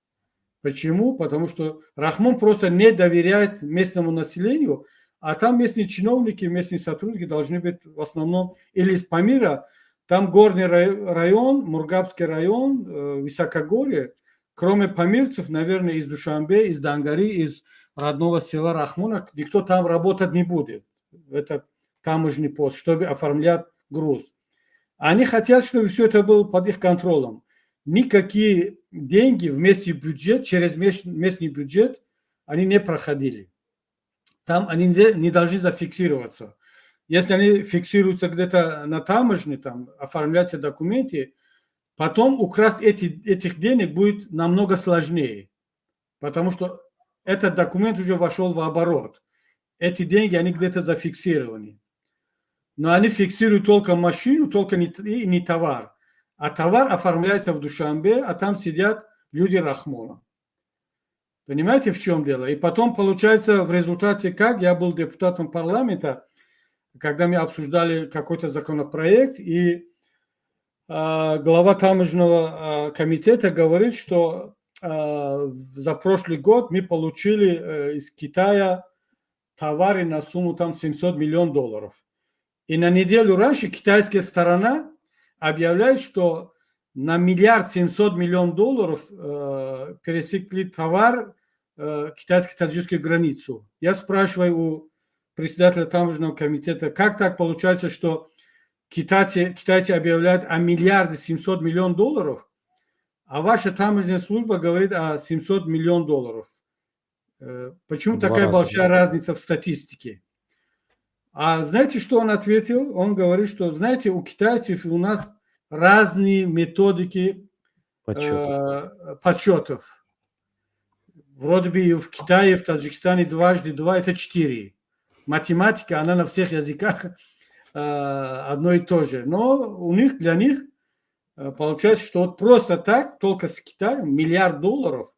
Почему? Потому что Рахмон просто не доверяет местному населению, а там местные чиновники, местные сотрудники должны быть в основном или из Памира, там горный район, Мургабский район, Высокогорье, кроме памирцев, наверное, из Душанбе, из Дангари, из родного села Рахмона, никто там работать не будет. Это таможенный пост, чтобы оформлять груз. Они хотят, чтобы все это было под их контролем. Никакие деньги в местный бюджет, через местный бюджет они не проходили. Там они не должны зафиксироваться. Если они фиксируются где-то на таможне, там, оформляются документы, потом украсть этих денег будет намного сложнее. Потому что этот документ уже вошел в оборот. Эти деньги, они где-то зафиксированы. Но они фиксируют только машину, только не товар. А товар оформляется в Душанбе, а там сидят люди Рахмона. Понимаете, в чем дело? И потом получается в результате как? Я был депутатом парламента, когда мы обсуждали какой-то законопроект, и глава таможенного комитета говорит, что за прошлый год мы получили из Китая товары на сумму там 700 миллионов долларов. И на неделю раньше китайская сторона объявляет, что на 1,7 миллиарда долларов пересекли товар китайско-таджикскую границу. Я спрашиваю у председателя таможенного комитета, как так получается, что китайцы объявляют о 1,7 миллиарда долларов, а ваша таможенная служба говорит о 700 миллионов долларов. Почему такая большая разница в статистике? А знаете, что он ответил? Он говорит, что, знаете, у китайцев и у нас разные методики подсчетов. Вроде бы и в Китае, в Таджикистане дважды два – это 4. Математика, она на всех языках одно и то же. Но для них получается, что вот просто так, только с Китаем, 1 миллиард долларов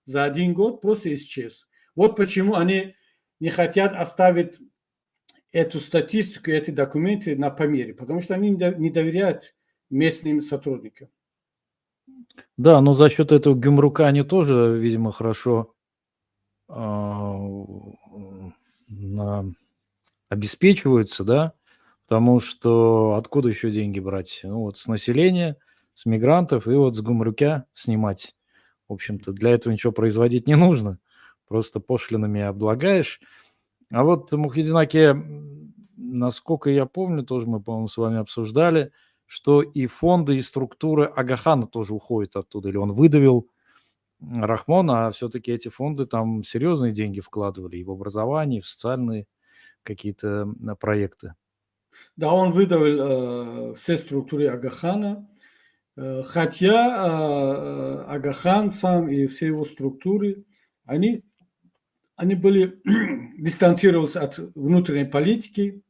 за один год просто исчез. Вот почему они не хотят оставить эту статистику, эти документы на Памире, потому что они не доверяют местным сотрудникам. Да, но за счет этого Гюмрука они тоже, видимо, хорошо обеспечиваются, да, потому что откуда еще деньги брать? Ну вот с населения, с мигрантов и вот с Гюмрука снимать. В общем-то, для этого ничего производить не нужно, просто пошлинами облагаешь. А вот Мухиддин Аке, насколько я помню, тоже мы, по-моему, с вами обсуждали, что и фонды, и структуры Агахана тоже уходят оттуда, или он выдавил Рахмона, а все-таки эти фонды там серьезные деньги вкладывали и в образование, и в социальные какие-то проекты. Да, он выдавил все структуры Агахана, хотя Агахан сам и все его структуры, они были дистанцировались от внутренней политики.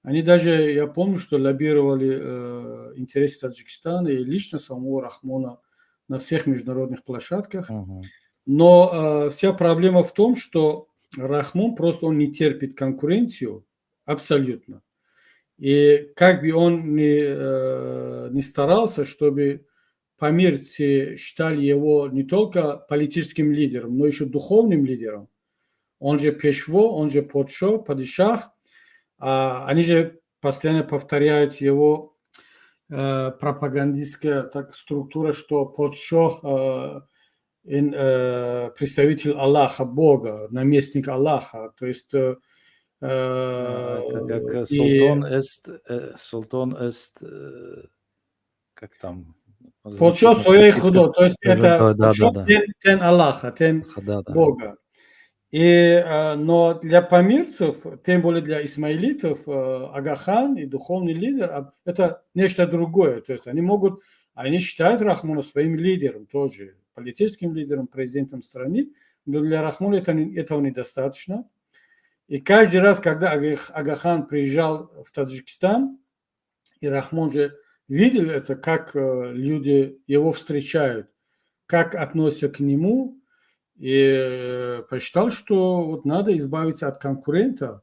Они даже, я помню, что лоббировали интересы Таджикистана и лично самого Рахмона на всех международных площадках. Но вся проблема в том, что Рахмон просто он не терпит конкуренцию абсолютно. И как бы он не старался, чтобы памирцы считали его не только политическим лидером, но еще духовным лидером. Он же пешво, он же подшо, падишах. Они же постоянно повторяют его пропагандистская структура, что подшо представитель Аллаха, Бога, наместник Аллаха. То есть Это как и султан эст, как там подшо звучит на своей персидском. худо, то есть это Да, подшо да, да. тен Аллаха, тен Да, да. Бога. Но для памирцев, тем более для исмаилитов, Агахан и духовный лидер это нечто другое. То есть они считают Рахмона своим лидером тоже, политическим лидером, президентом страны, но для Рахмона этого недостаточно. И каждый раз, когда Агахан приезжал в Таджикистан, и Рахмон же видел это, как люди его встречают, как относятся к нему, и посчитал, что вот надо избавиться от конкурента.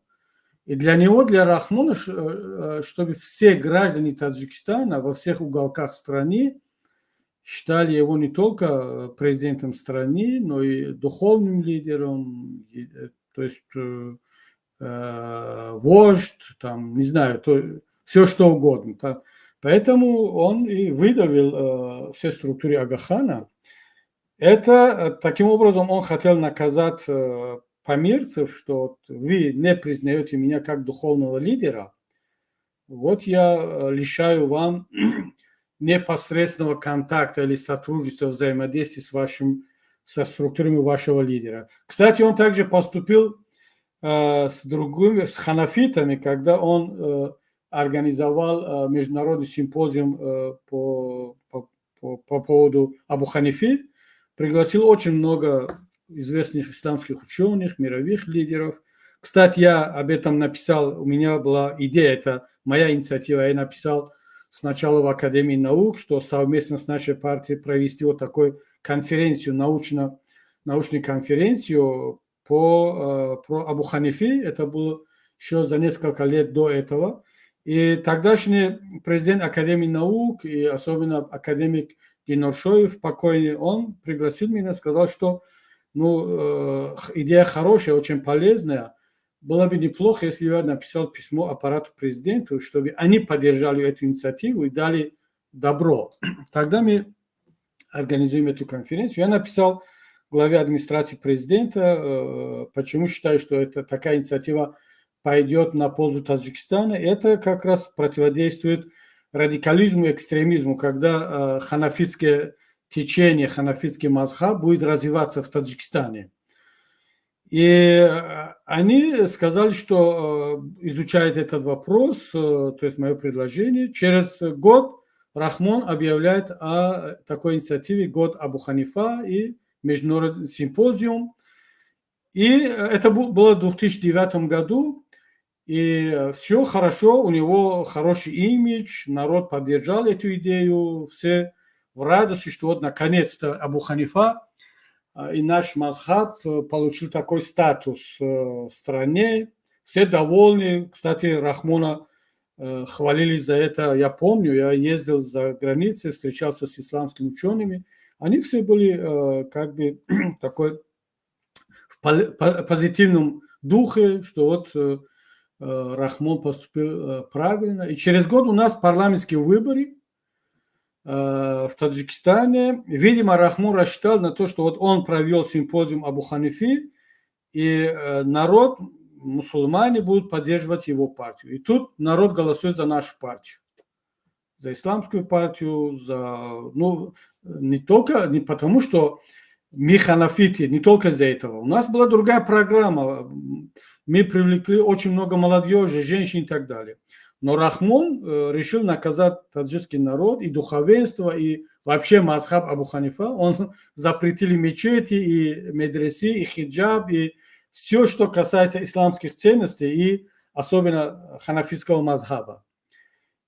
И для него, для Рахмона, чтобы все граждане Таджикистана во всех уголках страны считали его не только президентом страны, но и духовным лидером, то есть вождь, там, не знаю, все что угодно. Поэтому он и выдавил все структуры Агахана. Это таким образом он хотел наказать памирцев, что вы не признаете меня как духовного лидера, вот я лишаю вам непосредственного контакта или сотрудничества, взаимодействия со структурами вашего лидера. Кстати, он также поступил с ханафитами, когда он организовал международный симпозиум по поводу Абу Ханифи, пригласил очень много известных исламских ученых, мировых лидеров. Кстати, я об этом написал, у меня была идея, это моя инициатива, я написал сначала в Академии наук, что совместно с нашей партией провести вот такую конференцию, научную конференцию про Абу Ханифи, это было еще за несколько лет до этого. И тогдашний президент Академии наук, и особенно академик Диноршоев, покойный, он пригласил меня, сказал, что идея хорошая, очень полезная. Было бы неплохо, если я написал письмо аппарату президенту, чтобы они поддержали эту инициативу и дали добро. Тогда мы организуем эту конференцию. Я написал главе администрации президента, почему считаю, что это такая инициатива пойдет на пользу Таджикистана. Это как раз противодействует радикализму и экстремизму, когда ханафитское течение, ханафитский мазхаб будет развиваться в Таджикистане. И они сказали, что изучают этот вопрос, то есть мое предложение. Через год Рахмон объявляет о такой инициативе «Год Абу Ханифа» и международный симпозиум. И это было в 2009 году. И все хорошо, у него хороший имидж, народ поддержал эту идею, все в радости, что вот наконец-то Абу Ханифа и наш мазхаб получил такой статус в стране. Все довольны. Кстати, Рахмона хвалили за это. Я помню, я ездил за границей, встречался с исламскими учеными. Они все были как бы такой в позитивном духе, что вот Рахмон поступил правильно. И через год у нас парламентские выборы в Таджикистане. Видимо, Рахмон рассчитал на то, что вот он провел симпозиум Абу Ханифи, и народ, мусульмане будут поддерживать его партию. И тут народ голосует за нашу партию. За исламскую партию, не потому, что мы ханафиты, не только из-за этого. У нас была другая программа. Мы привлекли очень много молодежи, женщин и так далее. Но Рахмон решил наказать таджикский народ и духовенство, и вообще мазхаб Абу Ханифа. Он запретил мечети, и медресы, и хиджаб, и все, что касается исламских ценностей, и особенно ханафитского мазхаба.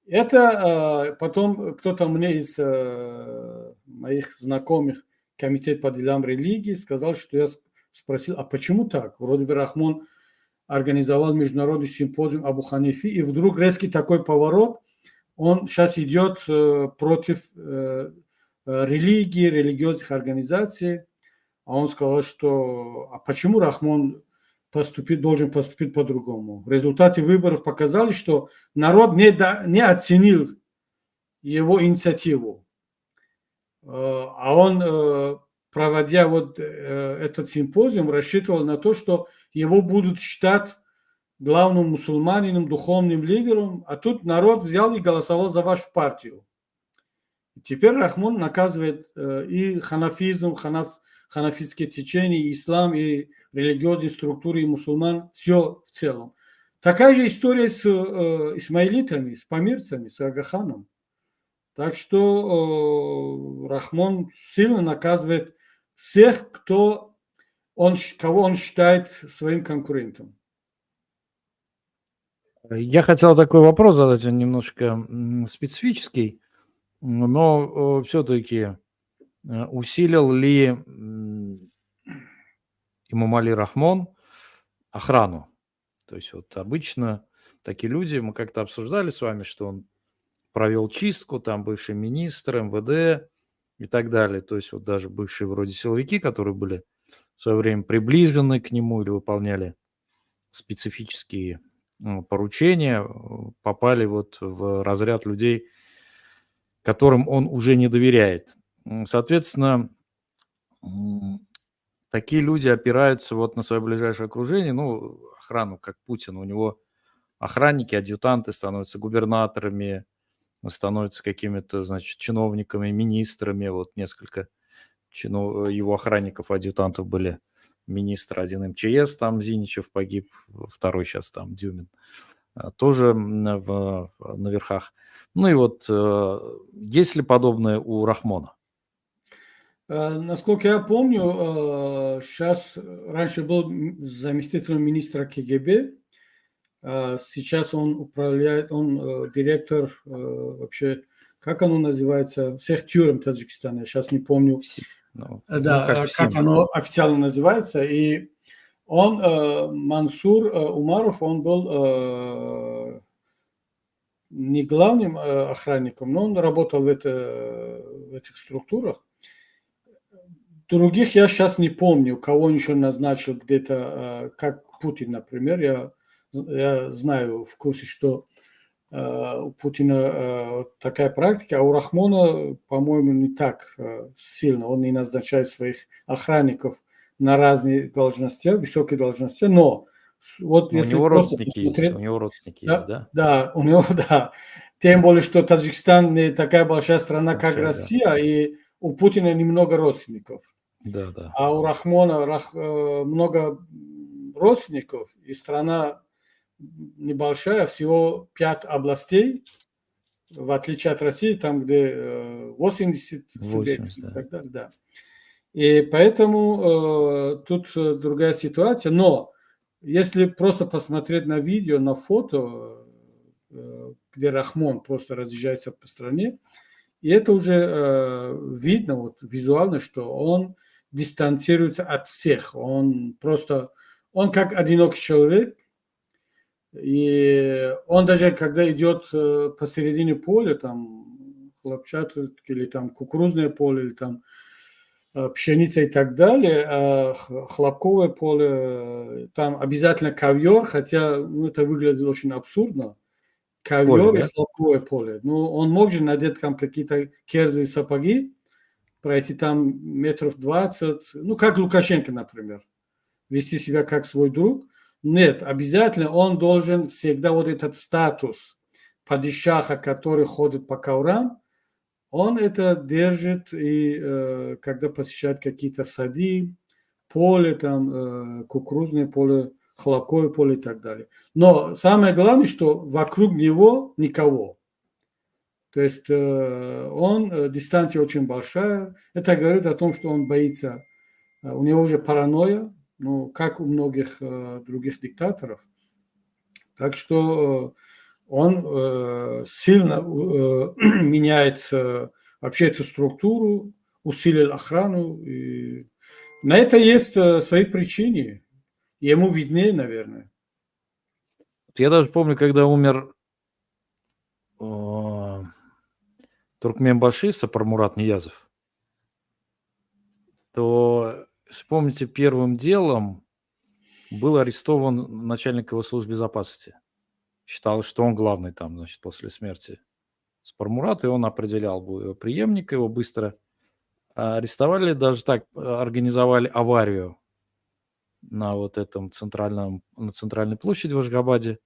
Это потом кто-то мне из моих знакомых, комитет по делам религии, сказал, что я спросил, а почему так? Вроде бы Рахмон организовал международный симпозиум Абу Ханифи, и вдруг резкий такой поворот, он сейчас идет против религии, религиозных организаций, а он сказал, что а почему Рахмон должен поступить по-другому? Результаты выборов показали, что народ не оценил его инициативу. А он, проводя вот этот симпозиум, рассчитывал на то, что его будут считать главным мусульманином, духовным лидером, а тут народ взял и голосовал за вашу партию. Теперь Рахмон наказывает и ханафизм, ханафитские течения, и ислам, и религиозные структуры, и мусульман, все в целом. Такая же история с исмаилитами, с памирцами, с Агаханом. Так что Рахмон сильно наказывает всех, кого он считает своим конкурентом. Я хотел такой вопрос задать, он немножко специфический, но все-таки усилил ли имам Али Рахмон охрану? То есть вот обычно такие люди, мы как-то обсуждали с вами, что он провел чистку, там бывший министр, МВД и так далее. То есть вот даже бывшие вроде силовики, которые были в свое время приближены к нему или выполняли специфические поручения, попали вот в разряд людей, которым он уже не доверяет. Соответственно, такие люди опираются вот на свое ближайшее окружение, ну, охрану, как Путин. У него охранники, адъютанты становятся губернаторами, становятся какими-то, значит, чиновниками, министрами. Вот несколько его охранников, адъютантов были министр, один МЧС, там Зиничев погиб, второй сейчас там Дюмин, тоже на верхах. Ну и вот есть ли подобное у Рахмона? Насколько я помню, сейчас раньше был заместителем министра КГБ, сейчас он управляет, он директор вообще, как оно называется, всех тюрем Таджикистана, я сейчас не помню, да, как оно официально называется, и он, Мансур Умаров, он был не главным охранником, но он работал в этих структурах. Других я сейчас не помню, кого он еще назначил где-то, как Путин, например. Я знаю, в курсе, что у Путина такая практика, а у Рахмона, по-моему, не так сильно. Он не назначает своих охранников на разные должности, высокие должности, но вот у если него просто родственники посмотреть, есть, у него родственники есть, да? Да, у него, да. Тем более, что Таджикистан не такая большая страна, Большая, как Россия, да. И у Путина немного родственников. Да, да. А у Рахмона много родственников, и страна небольшая, всего 5 областей, в отличие от России, там, где 80 субъектов и так далее. Да. И поэтому тут другая ситуация. Но если просто посмотреть на видео, на фото, где Рахмон просто разъезжается по стране, и это уже видно вот, визуально, что он дистанцируется от всех. Он как одинокий человек. И он даже, когда идет посередине поля, там, хлопчатое или там кукурузное поле, или там пшеница и так далее, хлопковое поле, там обязательно ковер, хотя это выглядит очень абсурдно. Ковер и хлопковое поле. Ну, он мог же надеть там какие-то керзы и сапоги, пройти там метров 20, ну, как Лукашенко, например, вести себя как свой друг. Нет, обязательно он должен всегда вот этот статус падишаха, который ходит по коврам, он это держит, и когда посещает какие-то сады, поле, там, кукурузное поле, хлопковое поле и так далее. Но самое главное, что вокруг него никого. То есть дистанция очень большая. Это говорит о том, что он боится, у него уже паранойя, ну, как у многих других диктаторов. Так что он сильно меняет вообще эту структуру, усилил охрану. И На это есть свои причины. Ему виднее, наверное. Я даже помню, когда умер а, Туркменбаши Сапармурат Ниязов, то, вспомните, первым делом был арестован начальник его службы безопасности. Считалось, что он главный там, значит, после смерти Сапармурата, и он определял преемника, его быстро арестовали, даже так организовали аварию на вот этом на центральной площади в Ашгабаде.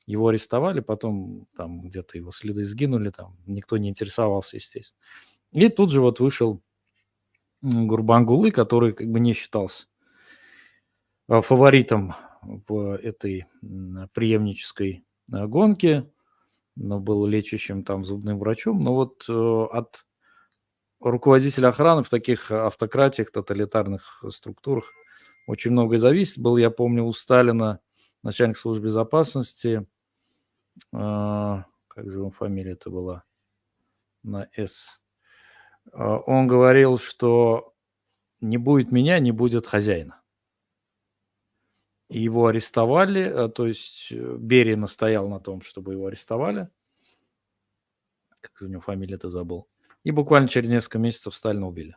Его арестовали, потом там где-то его следы сгинули, там никто не интересовался, естественно. И тут же вот вышел Гурбангулы, который как бы не считался фаворитом в этой преемнической гонке, но был лечащим там зубным врачом. Но вот от руководителя охраны в таких автократиях, тоталитарных структурах очень многое зависит. Был, я помню, у Сталина начальник службы безопасности, как же его фамилия-то была, на «С». Он говорил, что не будет меня, не будет хозяина. И его арестовали, то есть Берия настоял на том, чтобы его арестовали. Как же у него фамилия-то забыл. И буквально через несколько месяцев Сталина убили.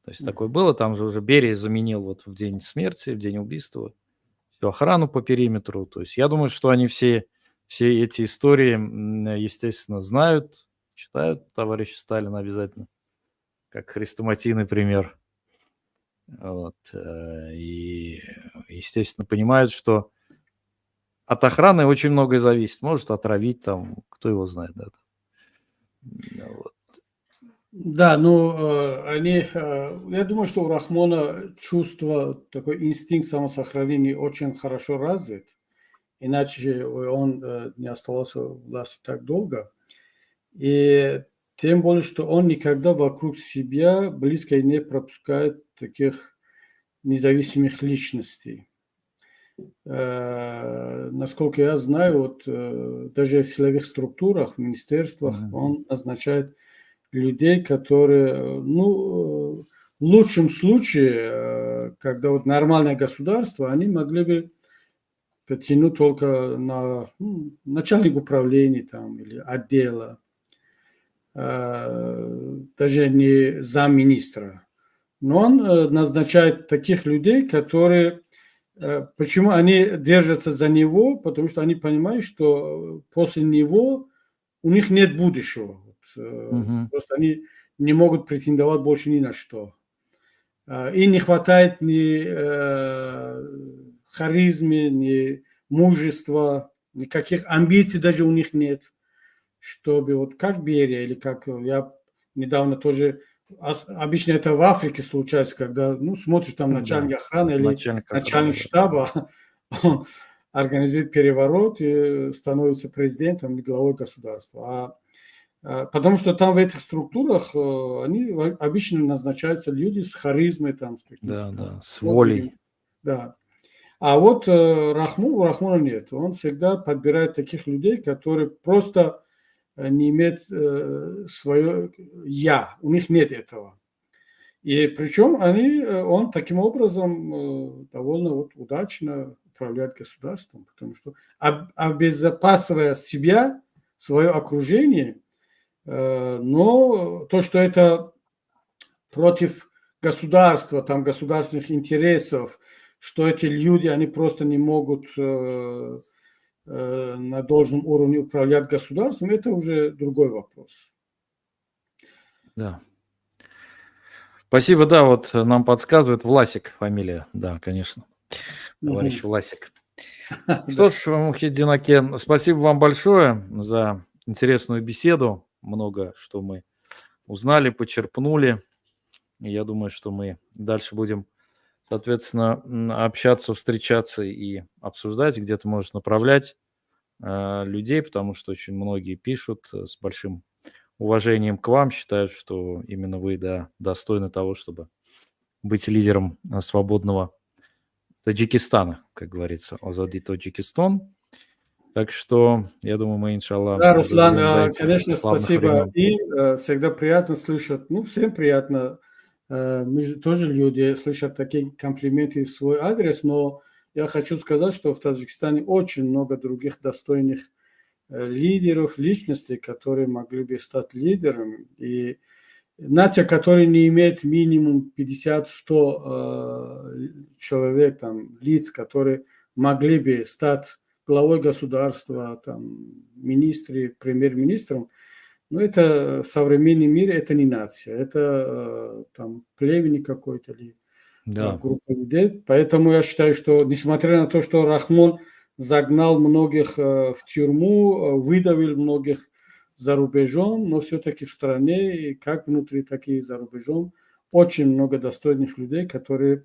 То есть такое было, там же уже Берия заменил вот в день смерти, в день убийства всю охрану по периметру. То есть я думаю, что они все эти истории, естественно, знают, читают товарища Сталина обязательно, как хрестоматийный пример. Вот. И, естественно, понимают, что от охраны очень многое зависит. Может отравить там, кто его знает. Да. Вот. Да, ну, я думаю, что у Рахмона чувство, такой инстинкт самосохранения очень хорошо развит, иначе он не оставался в власти так долго. И тем более, что он никогда вокруг себя близко не пропускает таких независимых личностей. Насколько я знаю, вот даже в силовых структурах, в министерствах он назначает людей, которые, ну, в лучшем случае, когда вот нормальное государство, они могли бы потянуть только на начальник управления там или отдела, даже не замминистра. Но он назначает таких людей, которые... Почему они держатся за него? Потому что они понимают, что после него у них нет будущего. Просто они не могут претендовать больше ни на что. И не хватает ни харизмы, ни мужества, никаких амбиций даже у них нет, чтобы вот как Берия или как я недавно тоже, обычно это в Африке случается, когда, ну, смотришь там начальник охраны или начальник штаба, он организует переворот и становится президентом или главой государства. Потому что там в этих структурах они обычно назначаются люди с харизмой, там, с каким-то с волей. Да. А вот у Рахмона нет. Он всегда подбирает таких людей, которые просто не имеют свое «я». У них нет этого. И причем он таким образом довольно вот удачно управляет государством, потому что обезопасивая себя, свое окружение, но то, что это против государства, там, государственных интересов, что эти люди, они просто не могут на должном уровне управлять государством, это уже другой вопрос. Да. Спасибо, да, вот нам подсказывают, Власик фамилия, да, конечно, товарищ Власик. Что ж, Мухиддин Аке, спасибо вам большое за интересную беседу, много что мы узнали, почерпнули, и я думаю, что мы дальше будем, соответственно, общаться, встречаться и обсуждать, где-то, может, направлять людей, потому что очень многие пишут с большим уважением к вам, считают, что именно вы, да, достойны того, чтобы быть лидером свободного Таджикистана, как говорится, Азади Таджикистан. Так что, я думаю, мы, иншаллах, да, Руслан, доживем до этих конечно, славных спасибо. времен. И всегда приятно слышать, ну, всем приятно Мы же тоже люди слышат такие комплименты в свой адрес, но я хочу сказать, что в Таджикистане очень много других достойных лидеров, личностей, которые могли бы стать лидерами. И нация, которая не имеет минимум 50-100 человек, там, лиц, которые могли бы стать главой государства, там, министры, премьер-министром, но это в современном мире это не нация, это там племени какой-то или Да, группа людей. Поэтому я считаю, что несмотря на то, что Рахмон загнал многих в тюрьму, выдавил многих за рубежом, но все-таки в стране, как внутри, так и за рубежом, очень много достойных людей, которые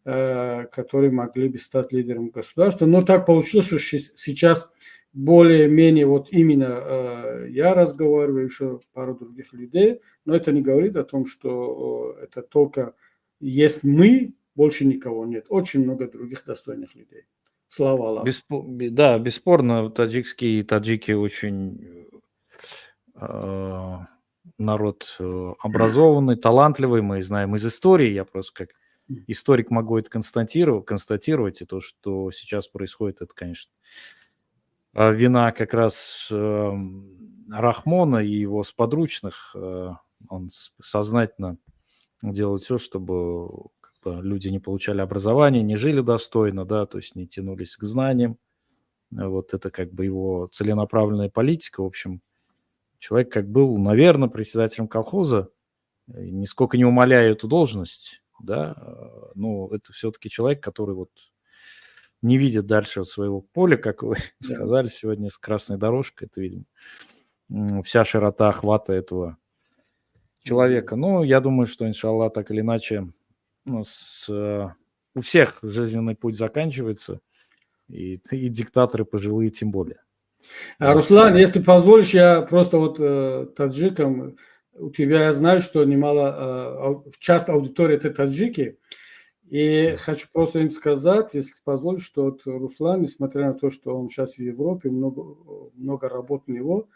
могли бы стать лидером государства. Но так получилось, что сейчас более-менее вот именно я разговариваю, еще пару других людей, но это не говорит о том, что это только есть мы, больше никого нет. Очень много других достойных людей. Слава Аллаху. да, бесспорно, таджики очень народ образованный, талантливый, мы знаем из истории, я просто как историк могу это констатировать, и то, что сейчас происходит, это, конечно, вина как раз Рахмона и его сподручных. Он сознательно делает все, чтобы люди не получали образование, не жили достойно, да, то есть не тянулись к знаниям. Вот это как бы его целенаправленная политика. В общем, человек как был, наверное, председателем колхоза, нисколько не умаляя эту должность, да, но это все-таки человек, который вот не видит дальше от своего поля, как вы сказали сегодня, с красной дорожкой. Это, видимо, вся широта охвата этого человека. Ну, я думаю, что, иншаллах, так или иначе, у всех жизненный путь заканчивается, и диктаторы пожилые тем более. Руслан, если позволишь, я просто вот таджикам, у тебя я знаю, что немало, часть аудитории это таджики, и хочу просто им сказать, если позволишь, что вот Руслан, несмотря на то, что он сейчас в Европе, много работ у него,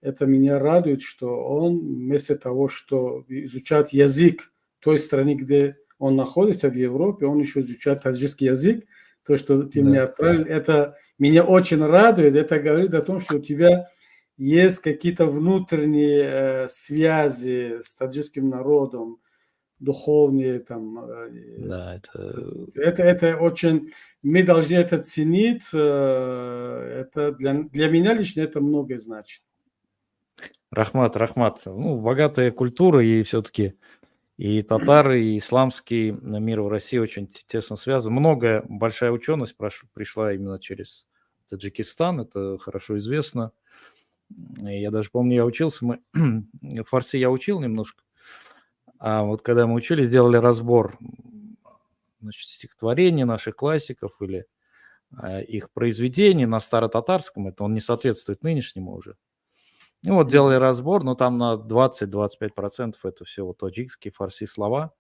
это меня радует, что он вместо того, что изучать язык той страны, где он находится в Европе, он еще изучает таджикский язык. То, что ты мне отправил, это меня очень радует. Это говорит о том, что у тебя есть какие-то внутренние связи с таджикским народом, духовные там. Да, это очень, мы должны это ценить. Это для меня лично это многое значит. Рахмат, ну, богатая культура, и все-таки и татары, и исламский мир в России очень тесно связан. Большая ученость пришла именно через Таджикистан, это хорошо известно. Я даже помню, я учился, фарси я учил немножко, а вот когда мы учились, сделали разбор, значит, стихотворений наших классиков или их произведений на старотатарском, это он не соответствует нынешнему уже. И вот делали разбор, но там на 20-25% это все вот таджикские, фарси слова.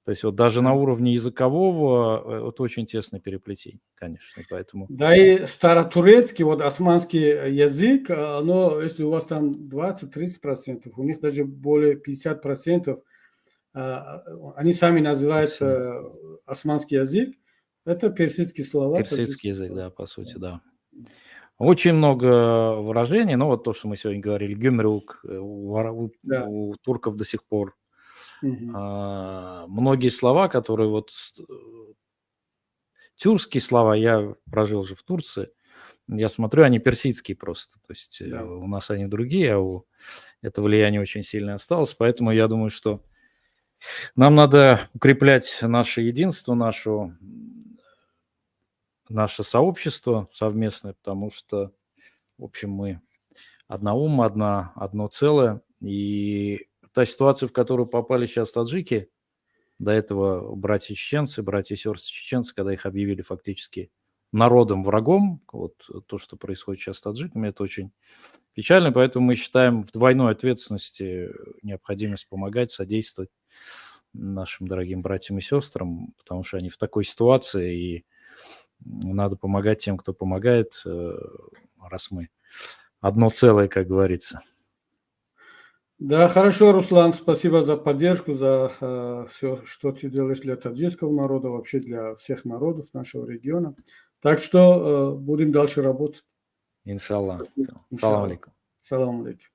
То есть вот даже на уровне языкового это очень тесное переплетение, конечно, поэтому... Да и старотурецкий, вот османский язык, оно, если у вас там 20-30%, у них даже более 50%, они сами называют османский язык, это персидские слова. Персидский язык, да, по сути, да. Очень много выражений, ну вот то, что мы сегодня говорили, гюмрюк, у турков до сих пор. Многие слова, которые вот... Тюркские слова, я прожил же в Турции, я смотрю, они персидские просто. То есть у нас они другие, а это влияние очень сильно осталось. Поэтому я думаю, что нам надо укреплять наше единство, наше сообщество совместное, потому что, в общем, мы одно целое. И та ситуация, в которую попали сейчас таджики, до этого братья-чеченцы, братья и сестры чеченцы, когда их объявили фактически народом врагом, вот то, что происходит сейчас с таджиками, это очень печально, поэтому мы считаем в двойной ответственности необходимость помогать, содействовать нашим дорогим братьям и сестрам, потому что они в такой ситуации, и надо помогать тем, кто помогает, раз мы одно целое, как говорится. Да, хорошо, Руслан, спасибо за поддержку, за все, что ты делаешь для таджикского народа, вообще для всех народов нашего региона. Так что будем дальше работать. Иншаллах. Спасибо. Салам Иншаллах. алейкум. Салам алейкум.